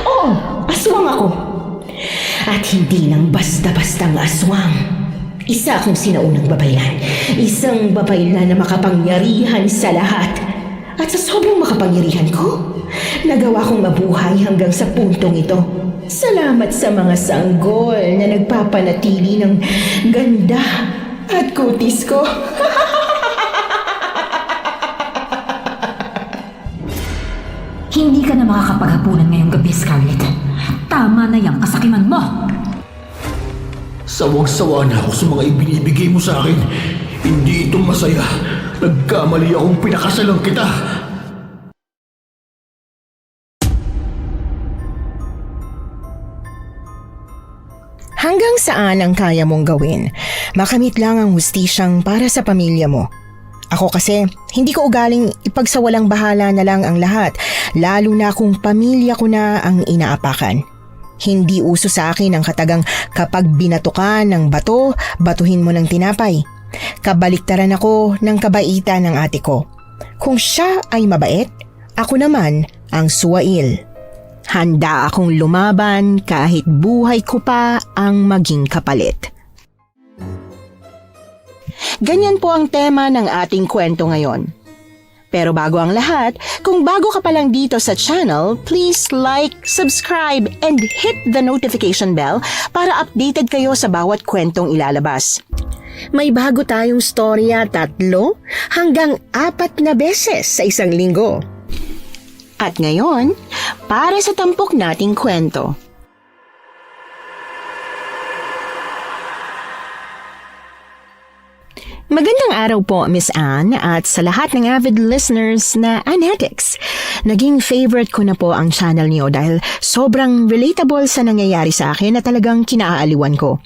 Oo, aswang ako. At hindi lang basta-bastang aswang. Isa akong sinaunang babaylan. Isang babaylan na makapangyarihan sa lahat. At sa sobrang makapangyarihan ko, nagawa kong mabuhay hanggang sa puntong ito. Salamat sa mga sanggol na nagpapanatili ng ganda at kutis ko. Hindi ka na makakapaghapunan ngayong gabi, Scarlett. Tama na yung kasakiman mo. Sawang-sawa na ako sa mga ibinibigay mo sa akin. Hindi ito masaya. Nagkamali akong pinakasalang kita. Hanggang saan ang kaya mong gawin? Makamit lang ang hustisyang para sa pamilya mo. Ako kasi, hindi ko ugaling ipagsawalang bahala na lang ang lahat, lalo na kung pamilya ko na ang inaapakan. Hindi uso sa akin ang katagang kapag binato ka ng bato, batuhin mo ng tinapay. Kabaliktaran ako ng kabaitan ng ate ko. Kung siya ay mabait, ako naman ang suwail. Handa akong lumaban kahit buhay ko pa ang maging kapalit. Ganyan po ang tema ng ating kwento ngayon. Pero bago ang lahat, kung bago ka pa lang dito sa channel, please like, subscribe, and hit the notification bell para updated kayo sa bawat kwentong ilalabas. May bago tayong storya 3 hanggang 4 na beses sa isang linggo. At ngayon, para sa tampok nating kwento. Magandang araw po, Miss Anne, at sa lahat ng avid listeners na Anetics. Naging favorite ko na po ang channel niyo dahil sobrang relatable sa nangyayari sa akin na talagang kinaaaliwan ko.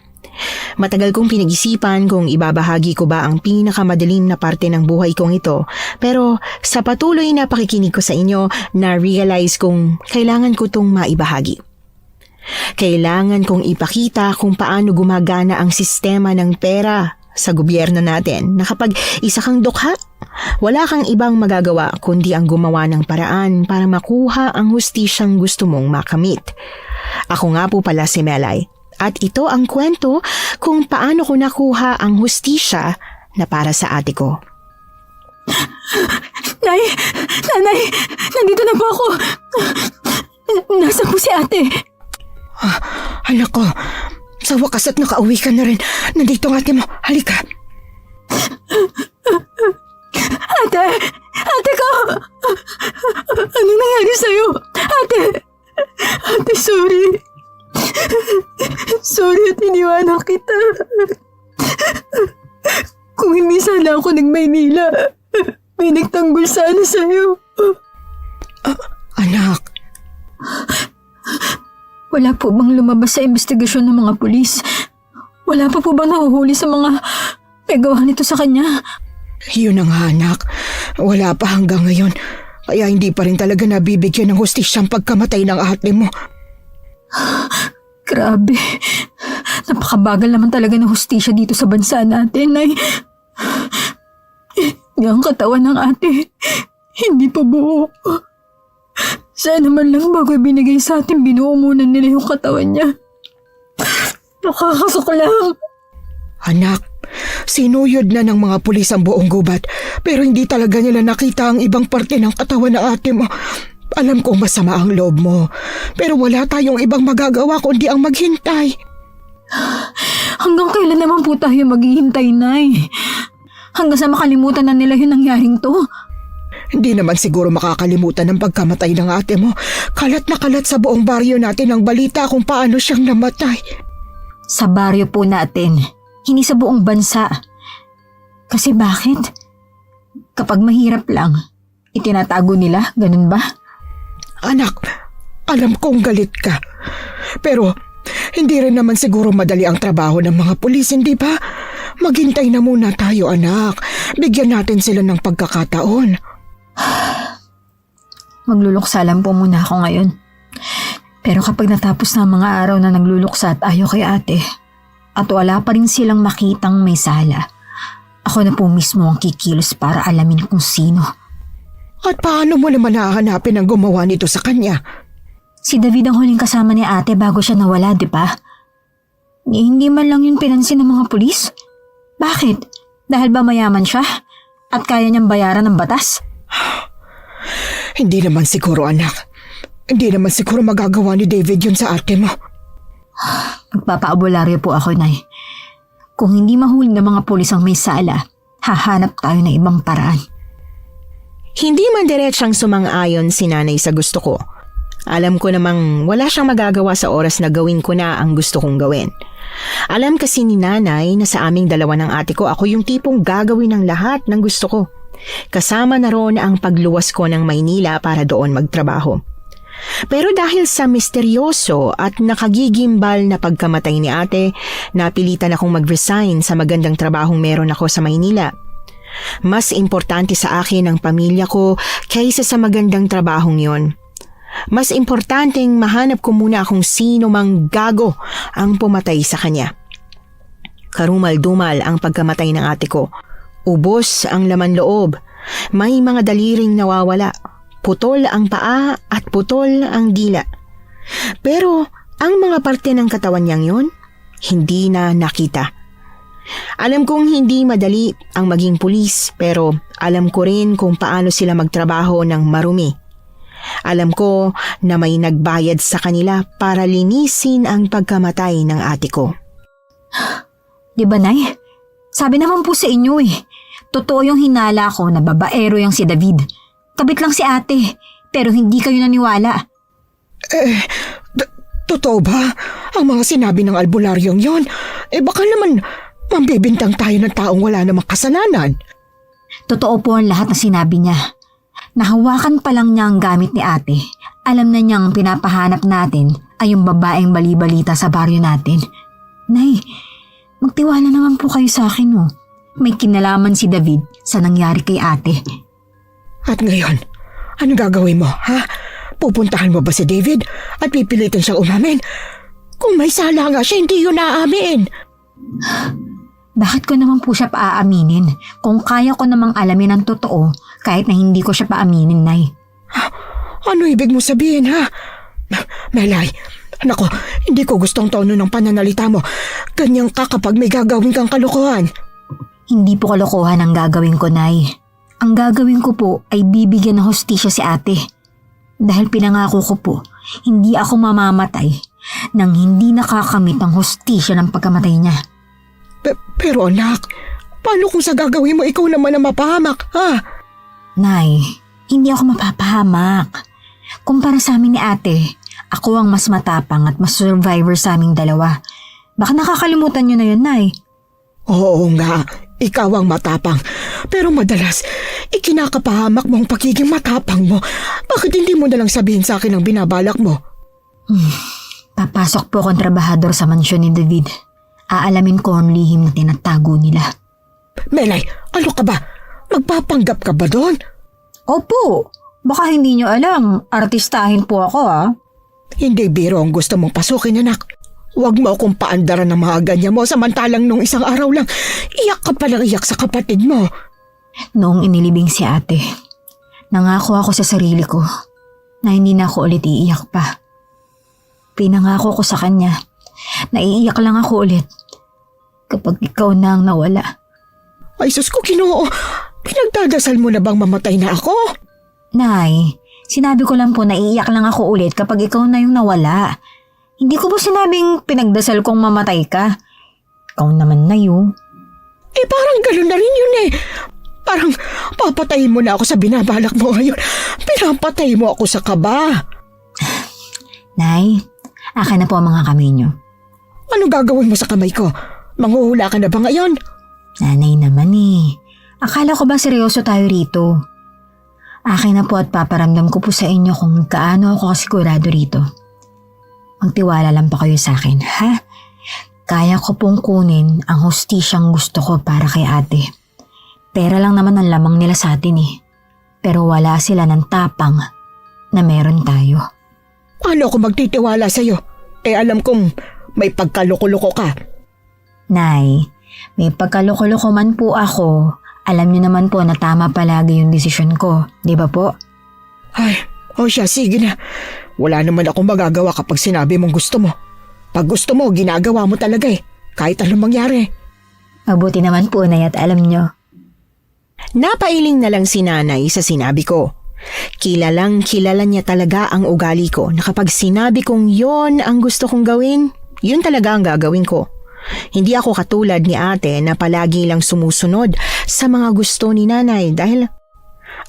Matagal kong pinag-isipan kung ibabahagi ko ba ang pinakamadilim na parte ng buhay kong ito, pero sa patuloy na pakikinig ko sa inyo, na-realize kong kailangan ko itong maibahagi. Kailangan kong ipakita kung paano gumagana ang sistema ng pera sa gobyerno natin na kapag isa kang dukha, wala kang ibang magagawa kundi ang gumawa ng paraan para makuha ang hustisyang gusto mong makamit. Ako nga po pala si Melay at ito ang kwento kung paano ko nakuha ang hustisya na para sa ate ko. Nanay, nandito na po ako. Nasaan po si ate? Anak ko, sa wakas at nakauwi ka na rin. Nandito ang ate mo. Halika. Ate ko! Anong nangyari sa'yo? Ate, sorry. Sorry at iniwanan kita. Kung hindi sana ako nag-Maynila, may nagtanggol sana sa'yo. Anak. Wala po bang lumabas sa investigasyon ng mga pulis? Wala pa po bang nahuhuli sa mga may gawa nito sa kanya? Yun ang anak. Wala pa hanggang ngayon. Kaya hindi pa rin talaga nabibigyan ng hustisyang pagkamatay ng ate mo. Grabe. Napakabagal naman talaga ng hustisya dito sa bansa natin, ay. Ang katawan ng ate, hindi pa buo. Sana man lang bago ibinigay sa atin, binuo muna nila yung katawan niya. Nakakasok lang. Anak, sinuyod na ng mga pulis ang buong gubat pero hindi talaga nila nakita ang ibang parte ng katawan ng ate mo. Alam kong masama ang loob mo pero wala tayong ibang magagawa kundi ang maghintay. Hanggang kailan naman po tayo maghihintay, Nay? Hanggang sa makalimutan na nila yung nangyaring to? Hindi naman siguro makakalimutan ang pagkamatay ng ate mo. Kalat na kalat sa buong baryo natin ang balita kung paano siyang namatay. Sa baryo po natin, hindi sa buong bansa. Kasi bakit? Kapag mahirap lang, itinatago nila, ganun ba? Anak, alam kong galit ka. Pero hindi rin naman siguro madali ang trabaho ng mga pulis, hindi ba? Maghintay na muna tayo, anak. Bigyan natin sila ng pagkakataon. Magluluksa lang po muna ako ngayon. Pero kapag natapos na ang mga araw na nagluluksa at ayaw kay ate, at wala pa rin silang makitang may sala, ako na po mismo ang kikilos para alamin kung sino. At paano mo naman hahanapin ang gumawa nito sa kanya? Si David ang huling kasama ni ate bago siya nawala, di ba? Hindi man lang yun pinansin ng mga pulis? Bakit? Dahil ba mayaman siya? At kaya niyang bayaran ng batas? Hindi naman siguro, anak. Hindi naman siguro magagawa ni David yun sa ate mo. Magpapaabularyo po ako, Nay. Kung hindi mahuli ng mga pulis ang may sala, hahanap tayo ng ibang paraan. Hindi man diretsang sumang-ayon si nanay sa gusto ko. Alam ko namang wala siyang magagawa sa oras na gawin ko na ang gusto kong gawin. Alam kasi ni nanay na sa aming dalawa ng ate ko, ako yung tipong gagawin ng lahat ng gusto ko. Kasama na roon ang pagluwas ko ng Maynila para doon magtrabaho. Pero dahil sa misteryoso at nakagigimbal na pagkamatay ni ate, napilitan akong mag-resign sa magandang trabahong meron ako sa Maynila. Mas importante sa akin ang pamilya ko kaysa sa magandang trabahong yon. Mas importanteng mahanap ko muna kung sino mang gago ang pumatay sa kanya. Karumal-dumal ang pagkamatay ng ate ko. Ubos ang laman loob. May mga daliring nawawala. Putol ang paa at putol ang dila. Pero ang mga parte ng katawan niyang yon, hindi na nakita. Alam kong hindi madali ang maging pulis, pero alam ko rin kung paano sila magtrabaho ng marumi. Alam ko na may nagbayad sa kanila para linisin ang pagkamatay ng ate ko. Di ba, Nay? Sabi naman po sa inyo totoo yung hinala ko na babaero yung si David. Kabit lang si ate, pero hindi kayo naniwala. Totoo ba ang mga sinabi ng albularyong yon? Baka naman mambibintang tayo ng taong wala namang kasalanan. Totoo po ang lahat na sinabi niya. Nahawakan pa lang niya ang gamit ni ate. Alam na niyang pinapahanap natin ay yung babaeng bali-balita sa baryo natin. Nay, magtiwala naman po kayo sa akin. May kinalaman si David sa nangyari kay ate. At ngayon, ano gagawin mo, ha? Pupuntahan mo ba si David at pipilitin siyang umamin? Kung may sala nga siya, hindi yun aamin. Bakit ko naman po siya paaaminin kung kaya ko namang alamin ang totoo kahit na hindi ko siya paaminin, Nay? Ano ibig mo sabihin, ha? Melay, nako, hindi ko gustong tono ng pananalita mo. Ganyan ka kapag may gagawin kang kalokohan. Hindi po kalokohan ang gagawin ko, Nay. Ang gagawin ko po ay bibigyan ng hustisya si ate. Dahil pinangako ko po, hindi ako mamamatay nang hindi nakakamit ang hustisya ng pagkamatay niya. Pero anak, paano kung sa gagawin mo ikaw naman ang mapahamak, ha? Nay, hindi ako mapapahamak. Kumpara sa amin ni ate, ako ang mas matapang at mas survivor sa aming dalawa. Baka nakakalimutan niyo na yun, Nay. Oo nga, ikaw ang matapang. Pero madalas, ikinakapahamak mo ang pagiging matapang mo. Bakit hindi mo nalang sabihin sa akin ang binabalak mo? Papasok po akong trabahador sa mansyon ni David. Aalamin ko ang lihim na tinatago nila. Melay, ano ka ba? Magpapanggap ka ba doon? Opo, baka hindi niyo alam, artistahin po ako Hindi biro ang gusto mong pasukin, anak. Huwag mo akong paandaran ng mga ganyan mo samantalang nung isang araw lang, iyak ka palang iyak sa kapatid mo. Noong inilibing si ate, nangako ako sa sarili ko na hindi na ako ulit iiyak pa. Pinangako ko sa kanya na iiyak lang ako ulit kapag ikaw na ang nawala. Ay sus ko, Ginoo, pinagdadasal mo na bang mamatay na ako? Nay, sinabi ko lang po na iiyak lang ako ulit kapag ikaw na yung nawala. Hindi ko po sinabing pinagdasal kong mamatay ka. Ikaw naman na yun. Parang gano'n na rin yun Parang papatayin mo na ako sa binabalak mo ngayon. Pinapatay mo ako sa kaba. Nay, akin na po ang mga kamay niyo. Ano gagawin mo sa kamay ko? Manghuhula ka na ba ngayon? Nanay naman Akala ko ba seryoso tayo rito? Akin na po at paparamdam ko po sa inyo kung kaano ako kasigurado rito. Magtiwala lang pa kayo sa akin, ha? Kaya ko pong kunin ang hustisyang gusto ko para kay ate. Pera lang naman ang lamang nila sa atin Pero wala sila ng tapang na meron tayo. Paano ako magtitiwala sa'yo? Alam kong may pagkaloko-loko ka. Nay, may pagkaloko-loko man po ako. Alam niyo naman po na tama palagi yung desisyon ko, di ba po? Ay, siya, sige na. Wala naman akong magagawa kapag sinabi mong gusto mo. Pag gusto mo, ginagawa mo talaga eh. Kahit anong mangyari. Mabuti naman po, Nay, at alam nyo. Napailing na lang si nanay sa sinabi ko. Kilalang kilala niya talaga ang ugali ko na kapag sinabi kong yon ang gusto kong gawin, yun talaga ang gagawin ko. Hindi ako katulad ni ate na palagi lang sumusunod sa mga gusto ni nanay dahil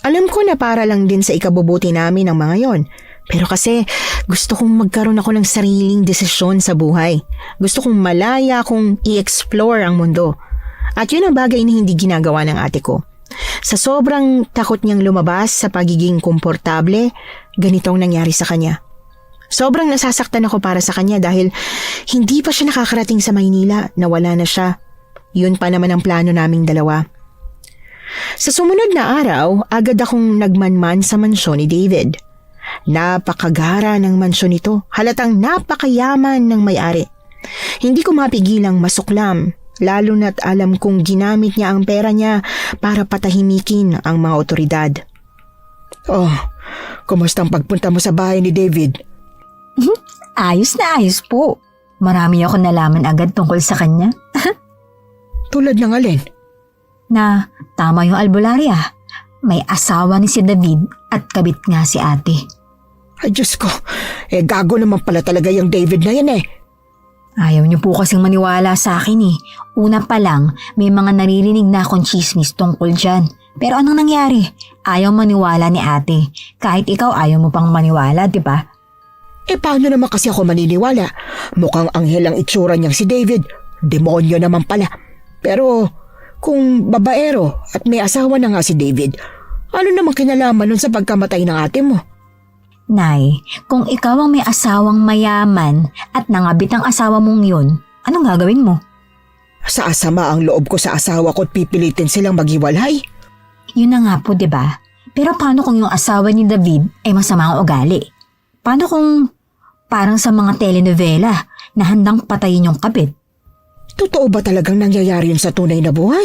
alam ko na para lang din sa ikabubuti namin ang mga yon. Pero kasi gusto kong magkaroon ako ng sariling desisyon sa buhay. Gusto kong malaya kong i-explore ang mundo. At yun ang bagay na hindi ginagawa ng ate ko. Sa sobrang takot niyang lumabas sa pagiging komportable, ganitong nangyari sa kanya. Sobrang nasasaktan ako para sa kanya dahil hindi pa siya nakakarating sa Maynila, nawala na siya. Yun pa naman ang plano naming dalawa. Sa sumunod na araw, agad akong nagmanman sa mansyon ni David. Napakagara ng mansyon nito, halatang napakayaman ng may-ari. Hindi ko mapigilang masuklam, lalo na't alam kong ginamit niya ang pera niya para patahimikin ang mga otoridad. Oh, kumusta ang pagpunta mo sa bahay ni David? Ayos na ayos po. Marami ako nalaman agad tungkol sa kanya. Tulad ng alin? Na tama yung albularya. May asawa ni si David at kabit nga si ate. Ay Diyos ko, gago naman pala talaga yung David na yan eh. Ayaw niyo po kasing maniwala sa akin eh. Una pa lang, may mga naririnig na akong chismis tungkol dyan. Pero anong nangyari? Ayaw maniwala ni ate. Kahit ikaw ayaw mo pang maniwala, di ba? Paano naman kasi ako maniniwala? Mukhang anghel ang itsura niyang si David. Demonyo naman pala. Pero kung babaero at may asawa na nga si David, ano namang kinalaman nun sa pagkamatay ng ate mo? Nay, kung ikaw ang may asawang mayaman at nangabit ang asawa mong yun, anong gagawin mo? Sa asama ang loob ko sa asawa ko at pipilitin silang maghiwalay. Yun na nga po, di ba? Pero paano kung yung asawa ni David ay masama ang ugali? Paano kung parang sa mga telenovela na handang patayin yung kabit? Totoo ba talagang nangyayari yun sa tunay na buhay?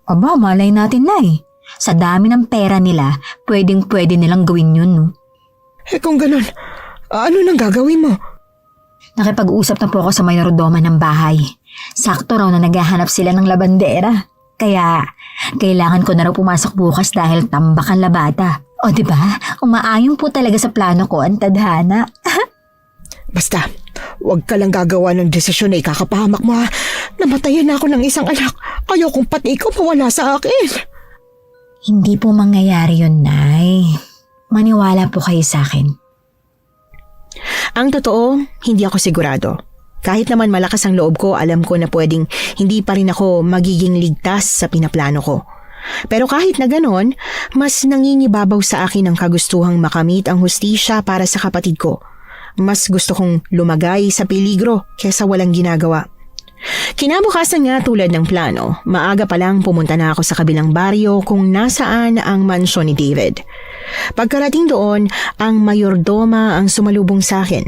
Aba, malay natin, Nay. Sa dami ng pera nila, pwedeng-pwede nilang gawin yun, no? Kung ganun, ano nang gagawin mo? Nakipag-usap na po ako sa mayordomo ng bahay. Sakto raw na naghahanap sila ng labandera. Kaya, kailangan ko na raw pumasok bukas dahil tambak ang labada. O diba, umaayon po talaga sa plano ko ang tadhana. Basta, huwag ka lang gagawa ng desisyon na ikakapahamak mo ha. Namatayan na ako ng isang anak. Ayokong pati ikaw mawala sa akin. Hindi po mangyayari yun, Nay. Maniwala po kayo sa akin. Ang totoo, hindi ako sigurado. Kahit naman malakas ang loob ko, alam ko na pwedeng hindi pa rin ako magiging ligtas sa pinaplano ko. Pero kahit na ganon, mas nangingibabaw sa akin ang kagustuhang makamit ang hustisya para sa kapatid ko. Mas gusto kong lumagay sa peligro kesa walang ginagawa. Kinabukasan nga tulad ng plano, maaga pa lang pumunta na ako sa kabilang baryo kung nasaan ang mansyon ni David. Pagkarating doon, ang mayordoma ang sumalubong sa akin.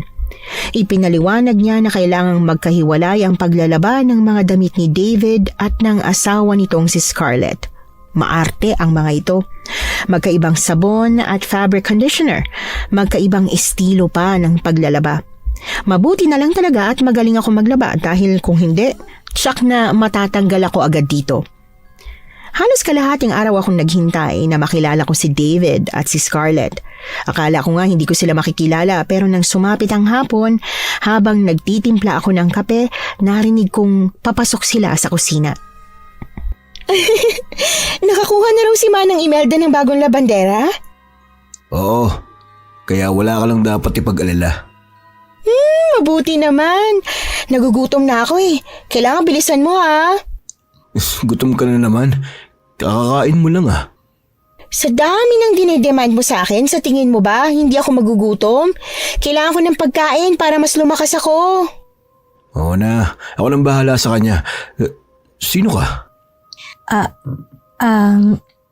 Ipinaliwanag niya na kailangang magkahiwalay ang paglalaba ng mga damit ni David at ng asawa nitong si Scarlett. Maarte ang mga ito. Magkaibang sabon at fabric conditioner. Magkaibang estilo pa ng paglalaba. Mabuti na lang talaga at magaling ako maglaba dahil kung hindi, tsak na matatanggal ako agad dito. Halos kalahating araw akong naghintay na makilala ko si David at si Scarlett. Akala ko nga hindi ko sila makikilala pero nang sumapit ang hapon, habang nagtitimpla ako ng kape, narinig kong papasok sila sa kusina. Nakakuha na raw si Manang Imelda ng bagong labandera? Oo, kaya wala ka lang dapat ipag-alala. Mabuti naman. Nagugutom na ako eh. Kailangan bilisan mo ha. Gutom ka na naman. Kakakain mo lang ah. Sa dami ng dinedemand mo sa akin, sa tingin mo ba hindi ako magugutom? Kailangan ko ng pagkain para mas lumakas ako. Oo na, ako nang bahala sa kanya. Sino ka?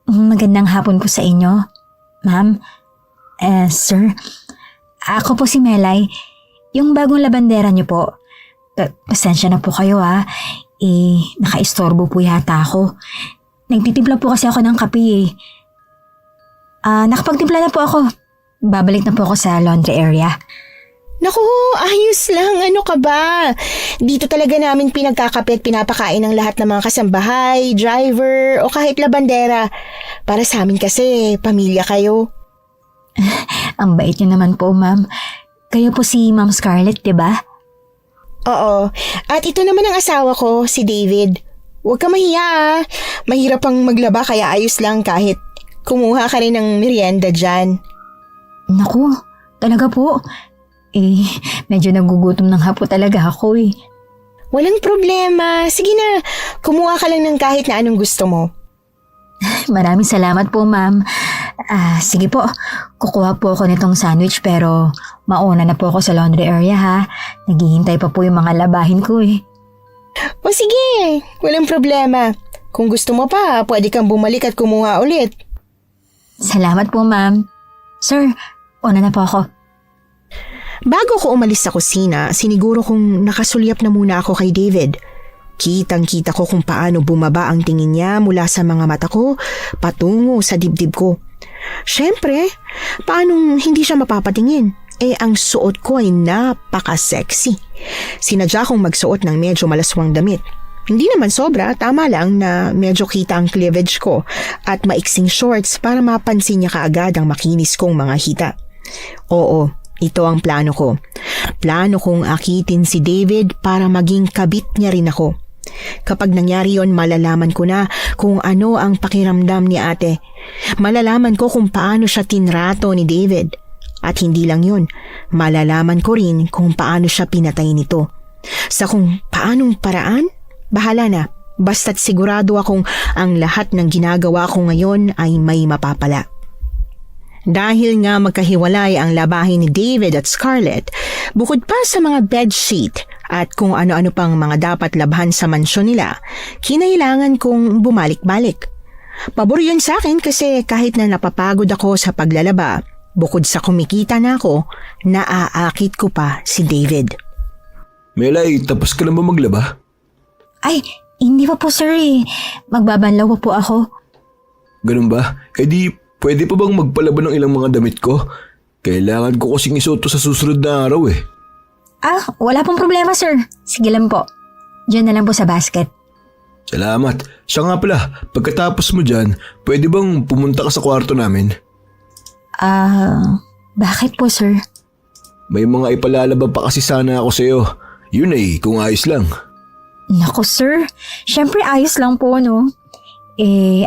Magandang hapon po sa inyo, ma'am. Sir, ako po si Melay. Yung bagong labandera niyo po. Pasensya na po kayo ha. Naka-istorbo po yata ako. Nagtitimpla po kasi ako ng kape eh. Nakapagtimpla na po ako. babalik na po ako sa laundry area. Naku, ayos lang. Ano ka ba? Dito talaga namin pinagkakape at pinapakain ng lahat ng mga kasambahay, driver, o kahit labandera. Para sa amin kasi, pamilya kayo. Ang bait niyo naman po, ma'am. Kayo po si Ma'am Scarlett, di ba? Oo. At ito naman ang asawa ko, si David. Huwag ka mahiya ah. Mahirap pang maglaba kaya ayos lang kahit kumuha ka rin ng merienda dyan. Naku, talaga po. Medyo nagugutom ng hapo talaga ako eh. Walang problema. Sige na, kumuha ka lang ng kahit na anong gusto mo. Maraming salamat po, ma'am. Sige po, kukuha po ako nitong sandwich pero mauna na po ako sa laundry area ha. Naghihintay pa po yung mga labahin ko eh. O sige, walang problema. Kung gusto mo pa, pwede kang bumalik at kumuha ulit. Salamat po, ma'am. Sir, una na po ako. Bago ko umalis sa kusina, siniguro kong nakasulyap na muna ako kay David. Kitang-kita ko kung paano bumaba ang tingin niya mula sa mga mata ko patungo sa dibdib ko. Siyempre, paanong hindi siya mapapatingin? Ang suot ko ay napaka-sexy. Sinadya kong magsuot ng medyo malaswang damit. Hindi naman sobra, tama lang na medyo kita ang cleavage ko at maiksing shorts para mapansin niya kaagad ang makinis kong mga hita. Oo, ito ang plano ko. Plano kong akitin si David para maging kabit niya rin ako. Kapag nangyari yon, malalaman ko na kung ano ang pakiramdam ni ate. Malalaman ko kung paano siya tinrato ni David. At hindi lang yon, malalaman ko rin kung paano siya pinatay nito. Sa kung paanong paraan, bahala na. Basta't sigurado akong ang lahat ng ginagawa ko ngayon ay may mapapala. Dahil nga magkahiwalay ang labahin ni David at Scarlett, bukod pa sa mga bedsheet at kung ano-ano pang mga dapat labhan sa mansyon nila, kinailangan kong bumalik-balik. Pabor yun sa akin kasi kahit na napapagod ako sa paglalaba, bukod sa kumikita na ako, naaakit ko pa si David. Melay, tapos ka na ba maglaba? Ay, hindi pa po sir eh. Magbabanlaw pa po ako. Ganun ba? Di pwede pa bang magpalaban ng ilang mga damit ko? Kailangan ko kasing isuot to sa susunod na araw eh. Wala pong problema sir. Sige lang po. Diyan na lang po sa basket. Salamat. Siya nga pala, pagkatapos mo dyan, pwede bang pumunta ka sa kwarto namin? Bakit po sir? May mga ipalalaba pa kasi sana ako sa'yo. Yun kung ayos lang. Naku sir, syempre ayos lang po no.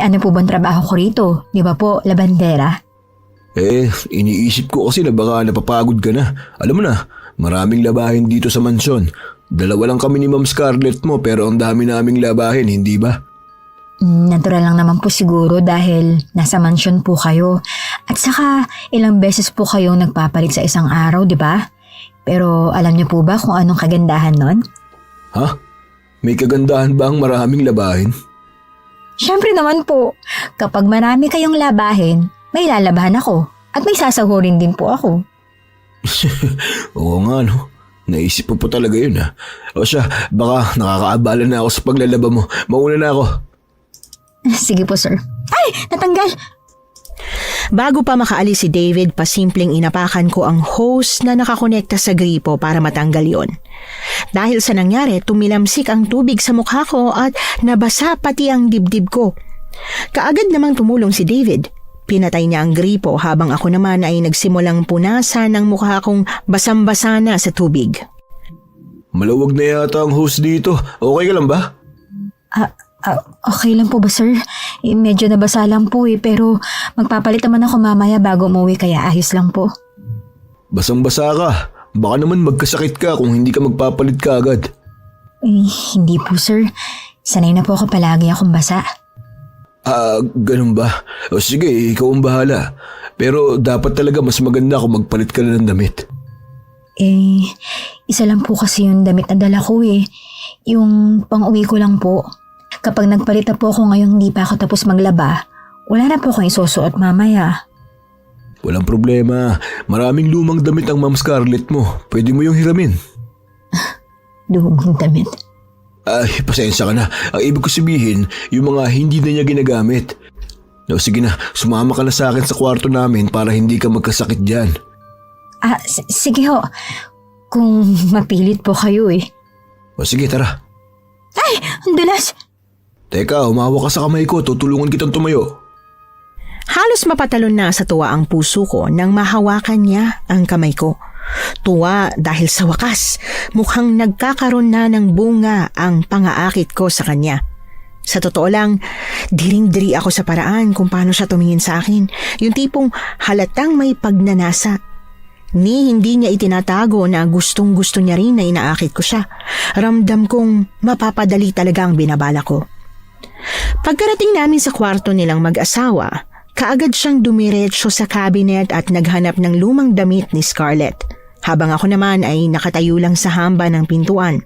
Ano po bang trabaho ko rito? Di ba po, labandera? Iniisip ko kasi na baka napapagod ka na. Alam mo na, maraming labahin dito sa mansyon. 2 lang kami ni Ma'am Scarlett mo pero ang dami naming labahin, hindi ba? Natural lang naman po siguro dahil nasa mansyon po kayo. At saka ilang beses po kayong nagpapalit sa isang araw, di ba? Pero alam niyo po ba kung anong kagandahan nun? Ha? May kagandahan ba ang maraming labahin? Siyempre naman po, kapag marami kayong labahin, may lalabahan ako at may sasahurin din po ako. Oo nga no. Naisip po talaga yun ha. O siya, baka nakakaabala na ako sa paglalaba mo. Mauna na ako. Sige po sir. Ay! Natanggal! Bago pa makaalis si David, pasimpleng inapakan ko ang hose na nakakonekta sa gripo para matanggal yon. Dahil sa nangyari, tumilamsik ang tubig sa mukha ko at nabasa pati ang dibdib ko. Kaagad namang tumulong si David. Pinatay niya ang gripo habang ako naman ay nagsimulang punasan ng mukha kong basang-basa na sa tubig. Malawag na yata ang hose dito. Okay ka lang ba? Okay lang po ba sir? Medyo nabasa lang po pero magpapalit naman ako mamaya bago umuwi kaya ayos lang po. Basang-basa ka. Baka naman magkasakit ka kung hindi ka magpapalit ka agad. Hindi po sir. Sanay na po ako palagi akong basa. Ganun ba? O sige, ikaw ang bahala. Pero dapat talaga mas maganda kung magpalit ka na ng damit. Isa lang po kasi yung damit na dala ko Yung pang-uwi ko lang po. Kapag nagpalit na po ako ngayong hindi pa ako tapos maglaba, wala na po akong isusuot mamaya. Walang problema. Maraming lumang damit ang Ma'am Scarlett mo. Pwede mo yung hiramin. Lumang damit? Pasensya ka na. Ang ibig ko sabihin, yung mga hindi na niya ginagamit. O sige na, sumama ka na sa akin sa kwarto namin para hindi ka magkasakit dyan. Sige ho. Kung mapilit po kayo eh. O sige, tara. Ang dulas! Teka, humawa ka sa kamay ko, tutulungan kitang tumayo. Halos mapatalon na sa tuwa ang puso ko nang mahawakan niya ang kamay ko. Tuwa dahil sa wakas, mukhang nagkakaroon na ng bunga ang pangaakit ko sa kanya. Sa totoo lang, diring-diri ako sa paraan kung paano siya tumingin sa akin. Yung tipong halatang may pagnanasa. Ni hindi niya itinatago na gustong-gusto niya rin na inaakit ko siya. Ramdam kong mapapadali talaga ang binabala ko. Pagkarating namin sa kwarto nilang mag-asawa, kaagad siyang dumiretso sa cabinet at naghanap ng lumang damit ni Scarlett. Habang ako naman ay nakatayo lang sa hamba ng pintuan,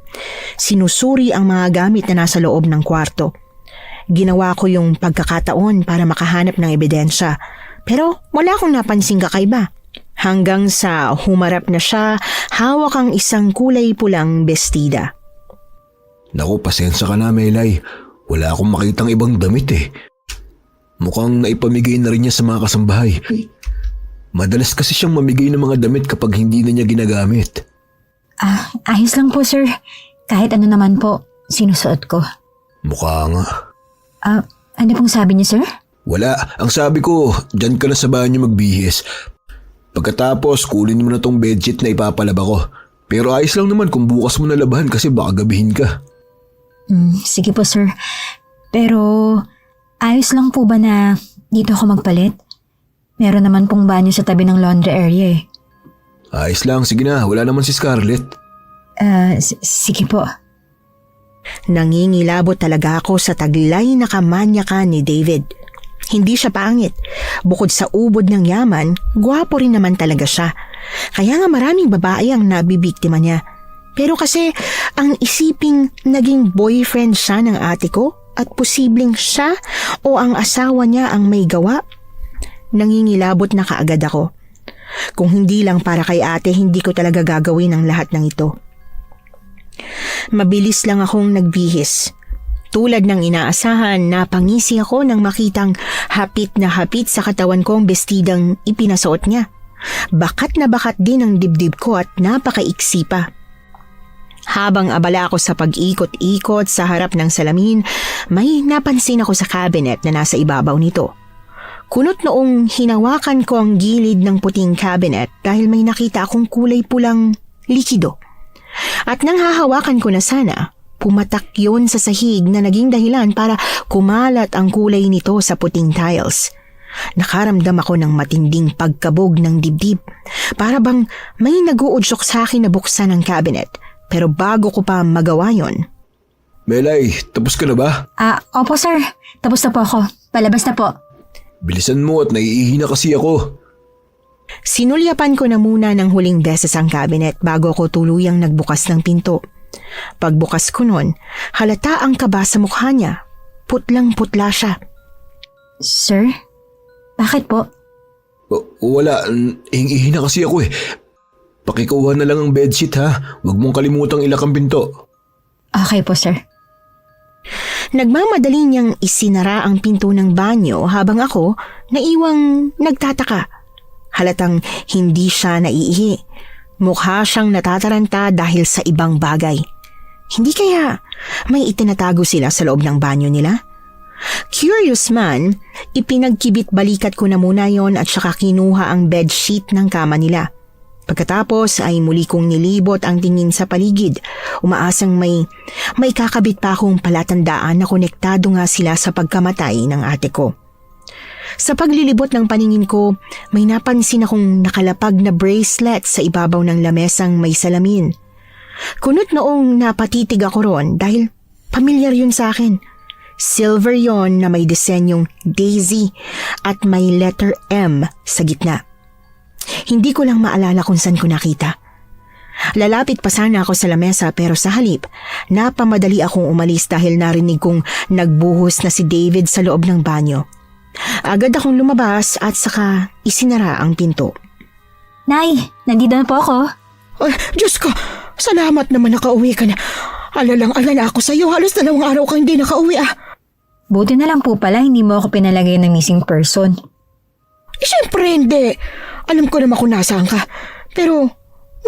sinusuri ang mga gamit na nasa loob ng kwarto. Ginawa ko yung pagkakataon para makahanap ng ebidensya, pero wala akong napansing kakaiba. Hanggang sa humarap na siya, hawak ang isang kulay pulang bestida. Naku, pasensya ka na, Melay. Wala akong makitang ibang damit eh. Mukhang naipamigay na rin niya sa mga kasambahay. Madalas kasi siyang mamigay ng mga damit kapag hindi na niya ginagamit. Ayos lang po sir. Kahit ano naman po, sinusuot ko. Mukha nga. Ano pong sabi niyo sir? Wala. Ang sabi ko, dyan ka na sa banyo magbihis. Pagkatapos, kunin mo na tong bedsheet na ipapalaba ko. Pero ayos lang naman kung bukas mo nalabahan kasi baka gabihin ka. Sige po sir. Pero ayos lang po ba na dito ako magpalit? Meron naman pong banyo sa tabi ng laundry area eh. Ayos lang, sige na. Wala naman si Scarlett. Sige po. Nangingilabot talaga ako sa taglay na kamanyakan ni David. Hindi siya pangit. Bukod sa ubod ng yaman, gwapo rin naman talaga siya. Kaya nga maraming babae ang nabibiktima niya. Pero kasi ang isiping naging boyfriend siya ng ate ko at posibleng siya o ang asawa niya ang may gawa, nangingilabot na kaagad ako. Kung hindi lang para kay ate, hindi ko talaga gagawin ang lahat ng ito. Mabilis lang akong nagbihis. Tulad ng inaasahan, napangisi ako nang makitang hapit na hapit sa katawan ko ang bestidang ipinasuot niya. Bakat na bakat din ang dibdib ko at napakaiksi pa. Habang abala ako sa pag-ikot-ikot sa harap ng salamin, may napansin ako sa cabinet na nasa ibabaw nito. Kunot noong hinawakan ko ang gilid ng puting cabinet dahil may nakita akong kulay pulang likido. At nang hahawakan ko na sana, pumatak yun sa sahig na naging dahilan para kumalat ang kulay nito sa puting tiles. Nakaramdam ako ng matinding pagkabog ng dibdib. Para bang may nag-uudyok sa akin na buksan ang cabinet. Pero bago ko pa magawa yon. Melay, tapos ka na ba? Opo sir. Tapos na po ako. Palabas na po. Bilisan mo at naiihi na kasi ako. Sinulyapan ko na muna ng huling beses ang cabinet bago ko tuluyang nagbukas ng pinto. Pagbukas ko nun, halata ang kaba sa mukha niya. Putlang-putla siya. Sir? Bakit po? Wala, ihi na kasi ako eh. Pakikuha na lang ang bedsheet ha. Huwag mong kalimutang ilak ang pinto. Okay po sir. Nagmamadali niyang isinara ang pinto ng banyo habang ako naiwang nagtataka. Halatang hindi siya naiihi. Mukha siyang natataranta dahil sa ibang bagay. Hindi kaya may itinatago sila sa loob ng banyo nila? Curious man, ipinagkibit balikat ko na muna yon at saka kinuha ang bedsheet ng kama nila. Pagkatapos ay muli kong nilibot ang tingin sa paligid. Umaasang may kakabit pa akong palatandaan na konektado nga sila sa pagkamatay ng ate ko. Sa paglilibot ng paningin ko, may napansin akong nakalapag na bracelet sa ibabaw ng lamesang may salamin. Kunot noong napatitig ako ron dahil pamilyar yun sa akin. Silver yon na may disenyong daisy at may letter M sa gitna. Hindi ko lang maalala kung saan ko nakita. Lalapit pa sana ako sa lamesa pero sa halip, napamadali akong umalis dahil narinig kong nagbuhos na si David sa loob ng banyo. Agad akong lumabas at saka isinara ang pinto. Nay, nandito na po ako. Ay, Diyos ko, salamat naman nakauwi ka na. Alalang-alala ako sa'yo. Halos 2 araw kang hindi nakauwi ah. Buti na lang po pala hindi mo ako pinalagay ng missing person. Siyempre hindi. Alam ko naman kung nasaan ka. Pero,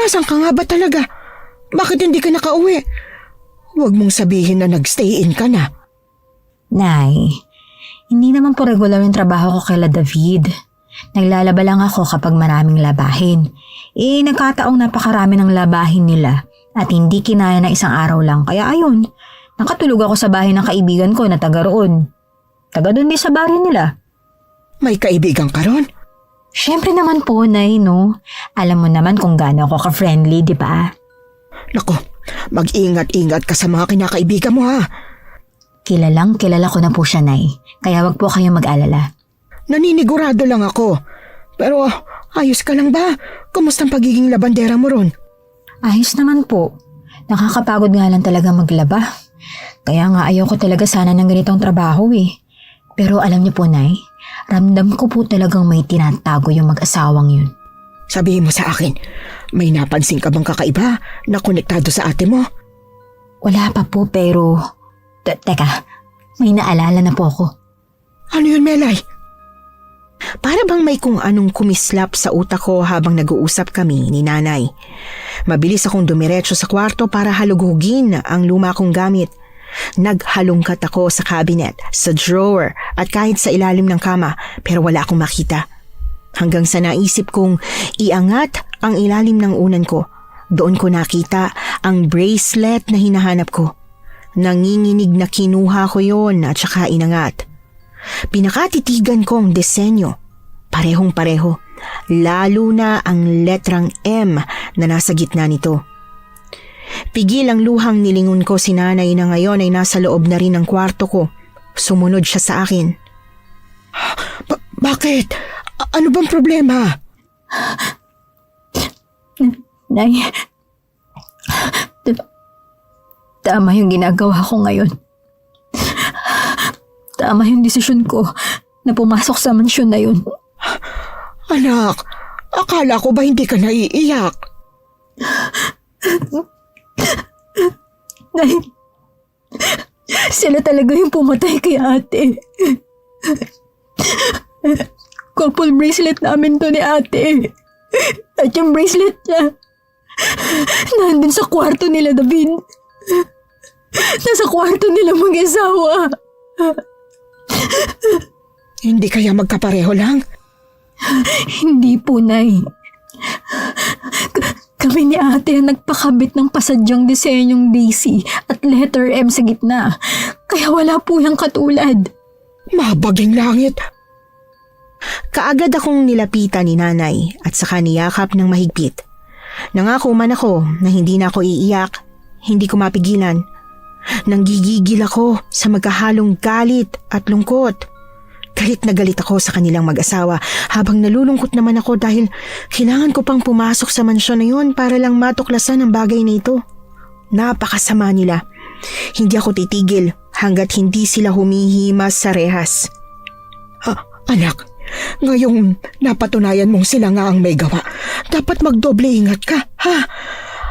nasaan ka nga ba talaga? Bakit hindi ka nakauwi? Huwag mong sabihin na nag-stay in ka na. Nay, hindi naman po regular yung trabaho ko kay David. Naglalaba lang ako kapag maraming labahin. Nagkataong napakarami ng labahin nila at hindi kinaya na isang araw lang. Kaya ayun, nakatulog ako sa bahay ng kaibigan ko na taga roon. Taga doon din sa baryo nila. May kaibigan ka ron? Syempre naman po, Nay, no? Alam mo naman kung gaano ako ka-friendly, di ba? Nako, mag-ingat-ingat ka sa mga kinakaibigan mo ha. Kilala ko na po siya, Nay. Kaya wag po kayong mag-alala. Naninigurado lang ako. Pero ayos ka lang ba? Kumusta ang pagiging labandera mo ron? Ayos naman po. Nakakapagod nga lang talaga maglaba. Kaya nga ayoko talaga sana ng ganitong trabaho eh. Pero alam niyo po, Nay, ramdam ko po talagang may tinatago yung mag-asawang yun. Sabihin mo sa akin, may napansin ka bang kakaiba na konektado sa ate mo? Wala pa po pero... Teka, may naalala na po ako. Ano yun, Melay? Para bang may kung anong kumislap sa utak ko habang nag-uusap kami ni nanay. Mabilis akong dumiretso sa kwarto para halugugin ang luma kong gamit. Naghalungkat ako sa cabinet, sa drawer at kahit sa ilalim ng kama pero wala akong makita. Hanggang sa naisip kong iangat ang ilalim ng unan ko. Doon ko nakita ang bracelet na hinahanap ko. Nanginginig na kinuha ko yon at saka inangat. Pinakatitigan ko ang disenyo. Parehong-pareho. Lalo na ang letrang M na nasa gitna nito. Pigil ang luhang nilingon ko si nanay na ngayon ay nasa loob na rin ng kwarto ko. Sumunod siya sa akin. Bakit? Ano bang problema? Nay, tama yung ginagawa ko ngayon. Tama yung desisyon ko na pumasok sa mansyon na yun. Anak, akala ko ba hindi ka naiiyak? Nay, sila talaga yung pumatay kay ate. Couple bracelet namin to ni ate. At yung bracelet niya, nandun sa kwarto nila, David. Nasa kwarto nila mag-asawa. Hindi kaya magkapareho lang? Hindi po, Nay. Kami ni ate ang nagpakabit ng pasadyang disenyong Daisy at letter M sa gitna. Kaya wala po yung katulad. Mabaging langit. Kaagad akong nilapitan ni nanay at saka niyakap ng mahigpit. Nangako man ako na hindi na ako iiyak, hindi ko mapigilan. Nanggigigil ako sa magkahalong galit at lungkot. Galit na galit ako sa kanilang mag-asawa habang nalulungkot naman ako dahil kailangan ko pang pumasok sa mansyon na yun para lang matuklasan ang bagay na ito. Napakasama nila. Hindi ako titigil hanggat hindi sila humihimas sa rehas. Anak, ngayong napatunayan mong sila nga ang may gawa, dapat magdoble ingat ka, ha?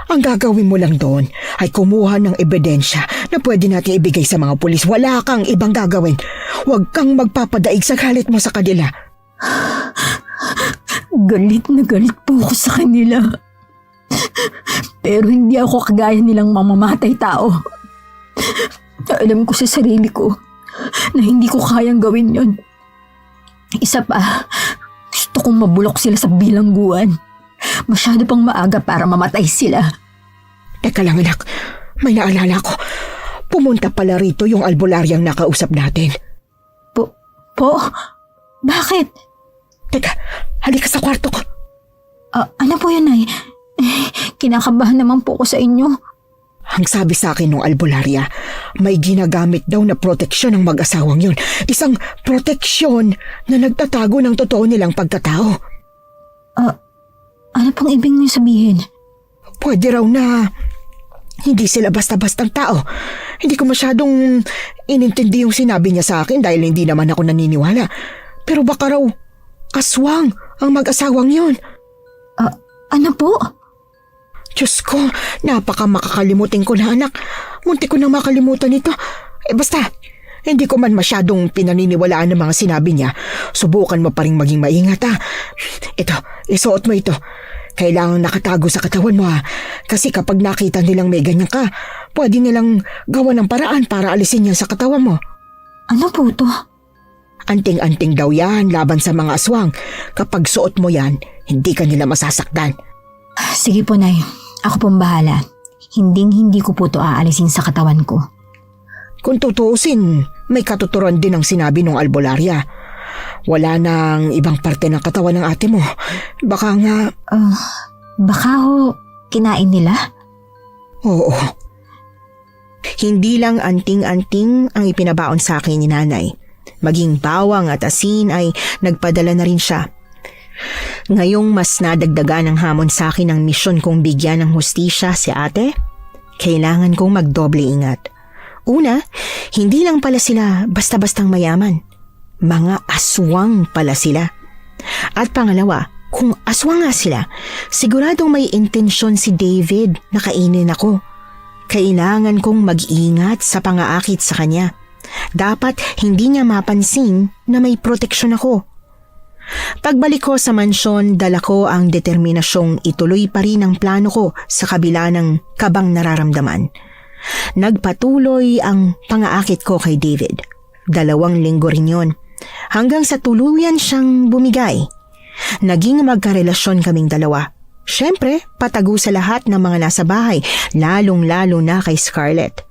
Ang gagawin mo lang doon ay kumuha ng ebidensya na pwede natin ibigay sa mga pulis. Wala kang ibang gagawin. Huwag kang magpapadaig sa galit mo sa kanila. Galit na galit po ako sa kanila. Pero hindi ako kagaya nilang mamamatay tao. Alam ko sa sarili ko na hindi ko kayang gawin yon. Isa pa, gusto kong mabulok sila sa bilangguan. Masyado pang maaga para mamatay sila. Teka lang anak, may naalala ko. Pumunta pala rito yung albularyang nakausap natin. Po? Bakit? Teka, halika sa kwarto ko. Ano po yun, Nay? Kinakabahan naman po ko sa inyo. Ang sabi sa akin ng albularya, may ginagamit daw na proteksyon ng mag-asawang yun. Isang proteksyon na nagtatago ng totoo nilang pagkatao. Ano pong ibig niyo sabihin? Pwede raw na hindi sila basta-bastang tao. Hindi ko masyadong inintindi yung sinabi niya sa akin dahil hindi naman ako naniniwala. Pero baka raw aswang ang mag-asawang yun. Ano po? Diyos ko, napaka makakalimutin ko na anak. Munti ko na makalimutan ito. Basta, Hindi ko man masyadong pinaniniwalaan ng mga sinabi niya. Subukan mo pa rin maging maingat ha. Ito, isuot mo ito. Kailangang nakatago sa katawan mo ha. Kasi kapag nakita nilang may ganyan ka, pwede nilang gawa ng paraan para alisin yan sa katawan mo. Ano po to? Anting-anting daw yan laban sa mga aswang. Kapag suot mo yan, hindi ka nila masasaktan. Sige po, Nay. Ako pong bahala. Hindi ko po to aalisin sa katawan ko. Kung tutuusin, may katuturan din ang sinabi ng albularya. Wala nang ibang parte ng katawan ng ate mo. Baka nga... Baka ho, kinain nila? Oo. Hindi lang anting-anting ang ipinabaon sa akin ni nanay. Maging bawang at asin ay nagpadala na rin siya. Ngayong mas nadagdagan ng hamon sa akin ang misyon kong bigyan ng hustisya si ate, kailangan kong magdoble ingat. Una, hindi lang pala sila basta-bastang mayaman. Mga aswang pala sila. At pangalawa, kung aswang nga sila, siguradong may intensyon si David na kainin ako. Kailangan kong mag-ingat sa pangaakit sa kanya. Dapat hindi niya mapansin na may proteksyon ako. Pagbalik ko sa mansyon, dala ko ang determinasyong ituloy pa rin ang plano ko sa kabila ng kabang nararamdaman. Nagpatuloy ang pangaakit ko kay David. 2 linggo rin yun. Hanggang sa tuluyan siyang bumigay. Naging magkarelasyon kaming dalawa. Siyempre, patago sa lahat ng mga nasa bahay, lalong-lalo na kay Scarlett.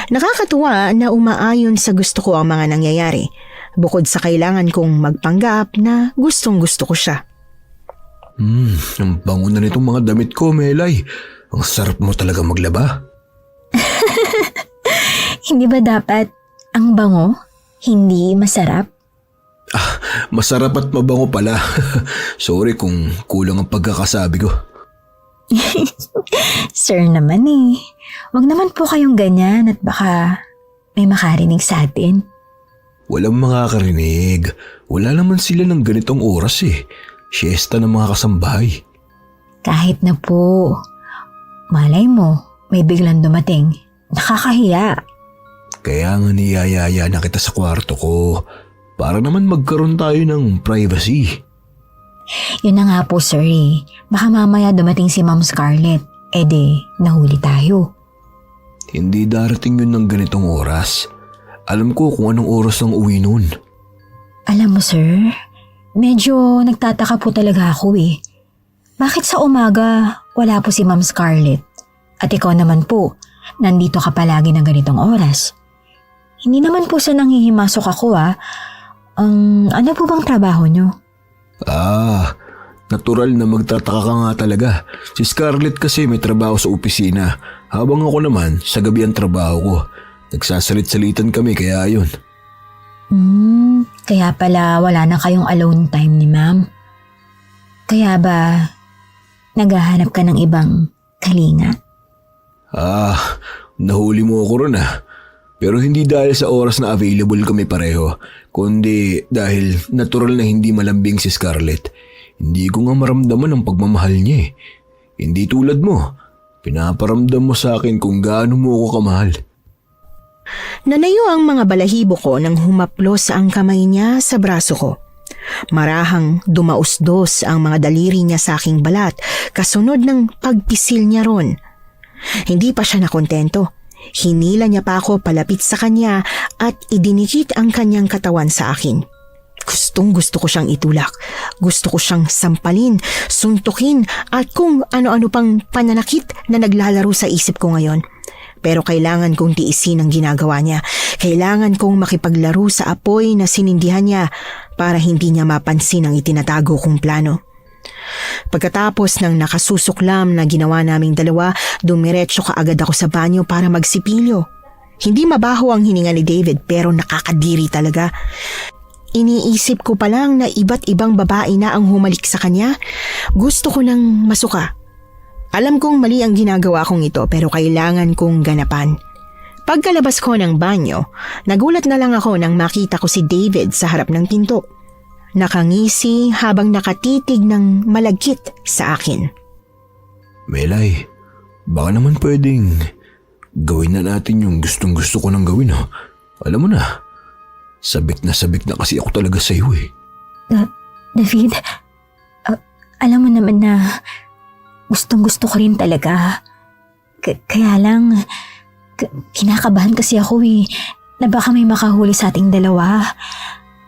Nakakatuwa na umaayon sa gusto ko ang mga nangyayari, bukod sa kailangan kong magpanggap na gustong-gusto ko siya. Ang bango na nitong mga damit ko, Melay. Ang sarap mo talaga maglaba. Hindi ba dapat ang bango, hindi masarap? Masarap at mabango pala. Sorry kung kulang ang pagkakasabi ko. Sir naman eh. Wag naman po kayong ganyan at baka may makarinig sa atin. Walang makakarinig. Wala naman sila ng ganitong oras eh. Siesta ng mga kasambahay. Kahit na po. Malay mo, may biglang dumating. Nakakahiya. Kaya nga niyayaya na kita sa kwarto ko. Para naman magkaroon tayo ng privacy. Yun na nga po, sir eh. Baka mamaya dumating si Ma'am Scarlett. Nahuli tayo. Hindi darating yun ng ganitong oras. Alam ko kung anong oras ang uwi nun. Alam mo, sir, medyo nagtataka po talaga ako eh. Bakit sa umaga wala po si Ma'am Scarlett? At ikaw naman po, nandito ka palagi ng ganitong oras. Hindi naman po sa nanghihimasok ako ah. Ano po bang trabaho nyo? Natural na magtataka ka nga talaga. Si Scarlett kasi may trabaho sa opisina. Habang ako naman, sa gabi ang trabaho ko. Nagsasalit-salitan kami kaya yun. Kaya pala wala na kayong alone time ni Ma'am. Kaya ba naghahanap ka ng ibang kalinga? Nahuli mo ako ron ah. Pero hindi dahil sa oras na available kami pareho, kundi dahil natural na hindi malambing si Scarlett. Hindi ko nga maramdaman ang pagmamahal niya eh. Hindi tulad mo. Pinaparamdam mo sa akin kung gaano mo ako kamahal. Nanayo ang mga balahibo ko nang humaplos ang kamay niya sa braso ko. Marahang dumausdos ang mga daliri niya sa aking balat kasunod ng pagpisil niya ron. Hindi pa siya nakontento. Hinila niya pa ako palapit sa kanya at idinikit ang kanyang katawan sa akin. Gustong-gusto ko siyang itulak. Gusto ko siyang sampalin, suntukin at kung ano-ano pang pananakit na naglalaro sa isip ko ngayon. Pero kailangan kong tiisin ang ginagawa niya. Kailangan kong makipaglaro sa apoy na sinindihan niya para hindi niya mapansin ang itinatago kong plano. Pagkatapos ng nakasusuklam na ginawa naming dalawa, dumiretso kaagad ako sa banyo para magsipilyo. Hindi mabaho ang hininga ni David pero nakakadiri talaga. Iniisip ko pa lang na iba't ibang babae na ang humalik sa kanya. Gusto ko nang masuka. Alam kong mali ang ginagawa kong ito pero kailangan kong ganapan. Pagkalabas ko ng banyo, nagulat na lang ako nang makita ko si David sa harap ng pinto. Nakangisi habang nakatitig ng malagkit sa akin. Melay, baka naman pwedeng gawin na natin yung gustong-gusto ko nang gawin ha. Alam mo na sabik na kasi ako talaga sa'yo eh. David, alam mo naman na gustong gusto ko rin talaga. Kaya lang, kinakabahan kasi ako eh, na baka may makahuli sa ating dalawa.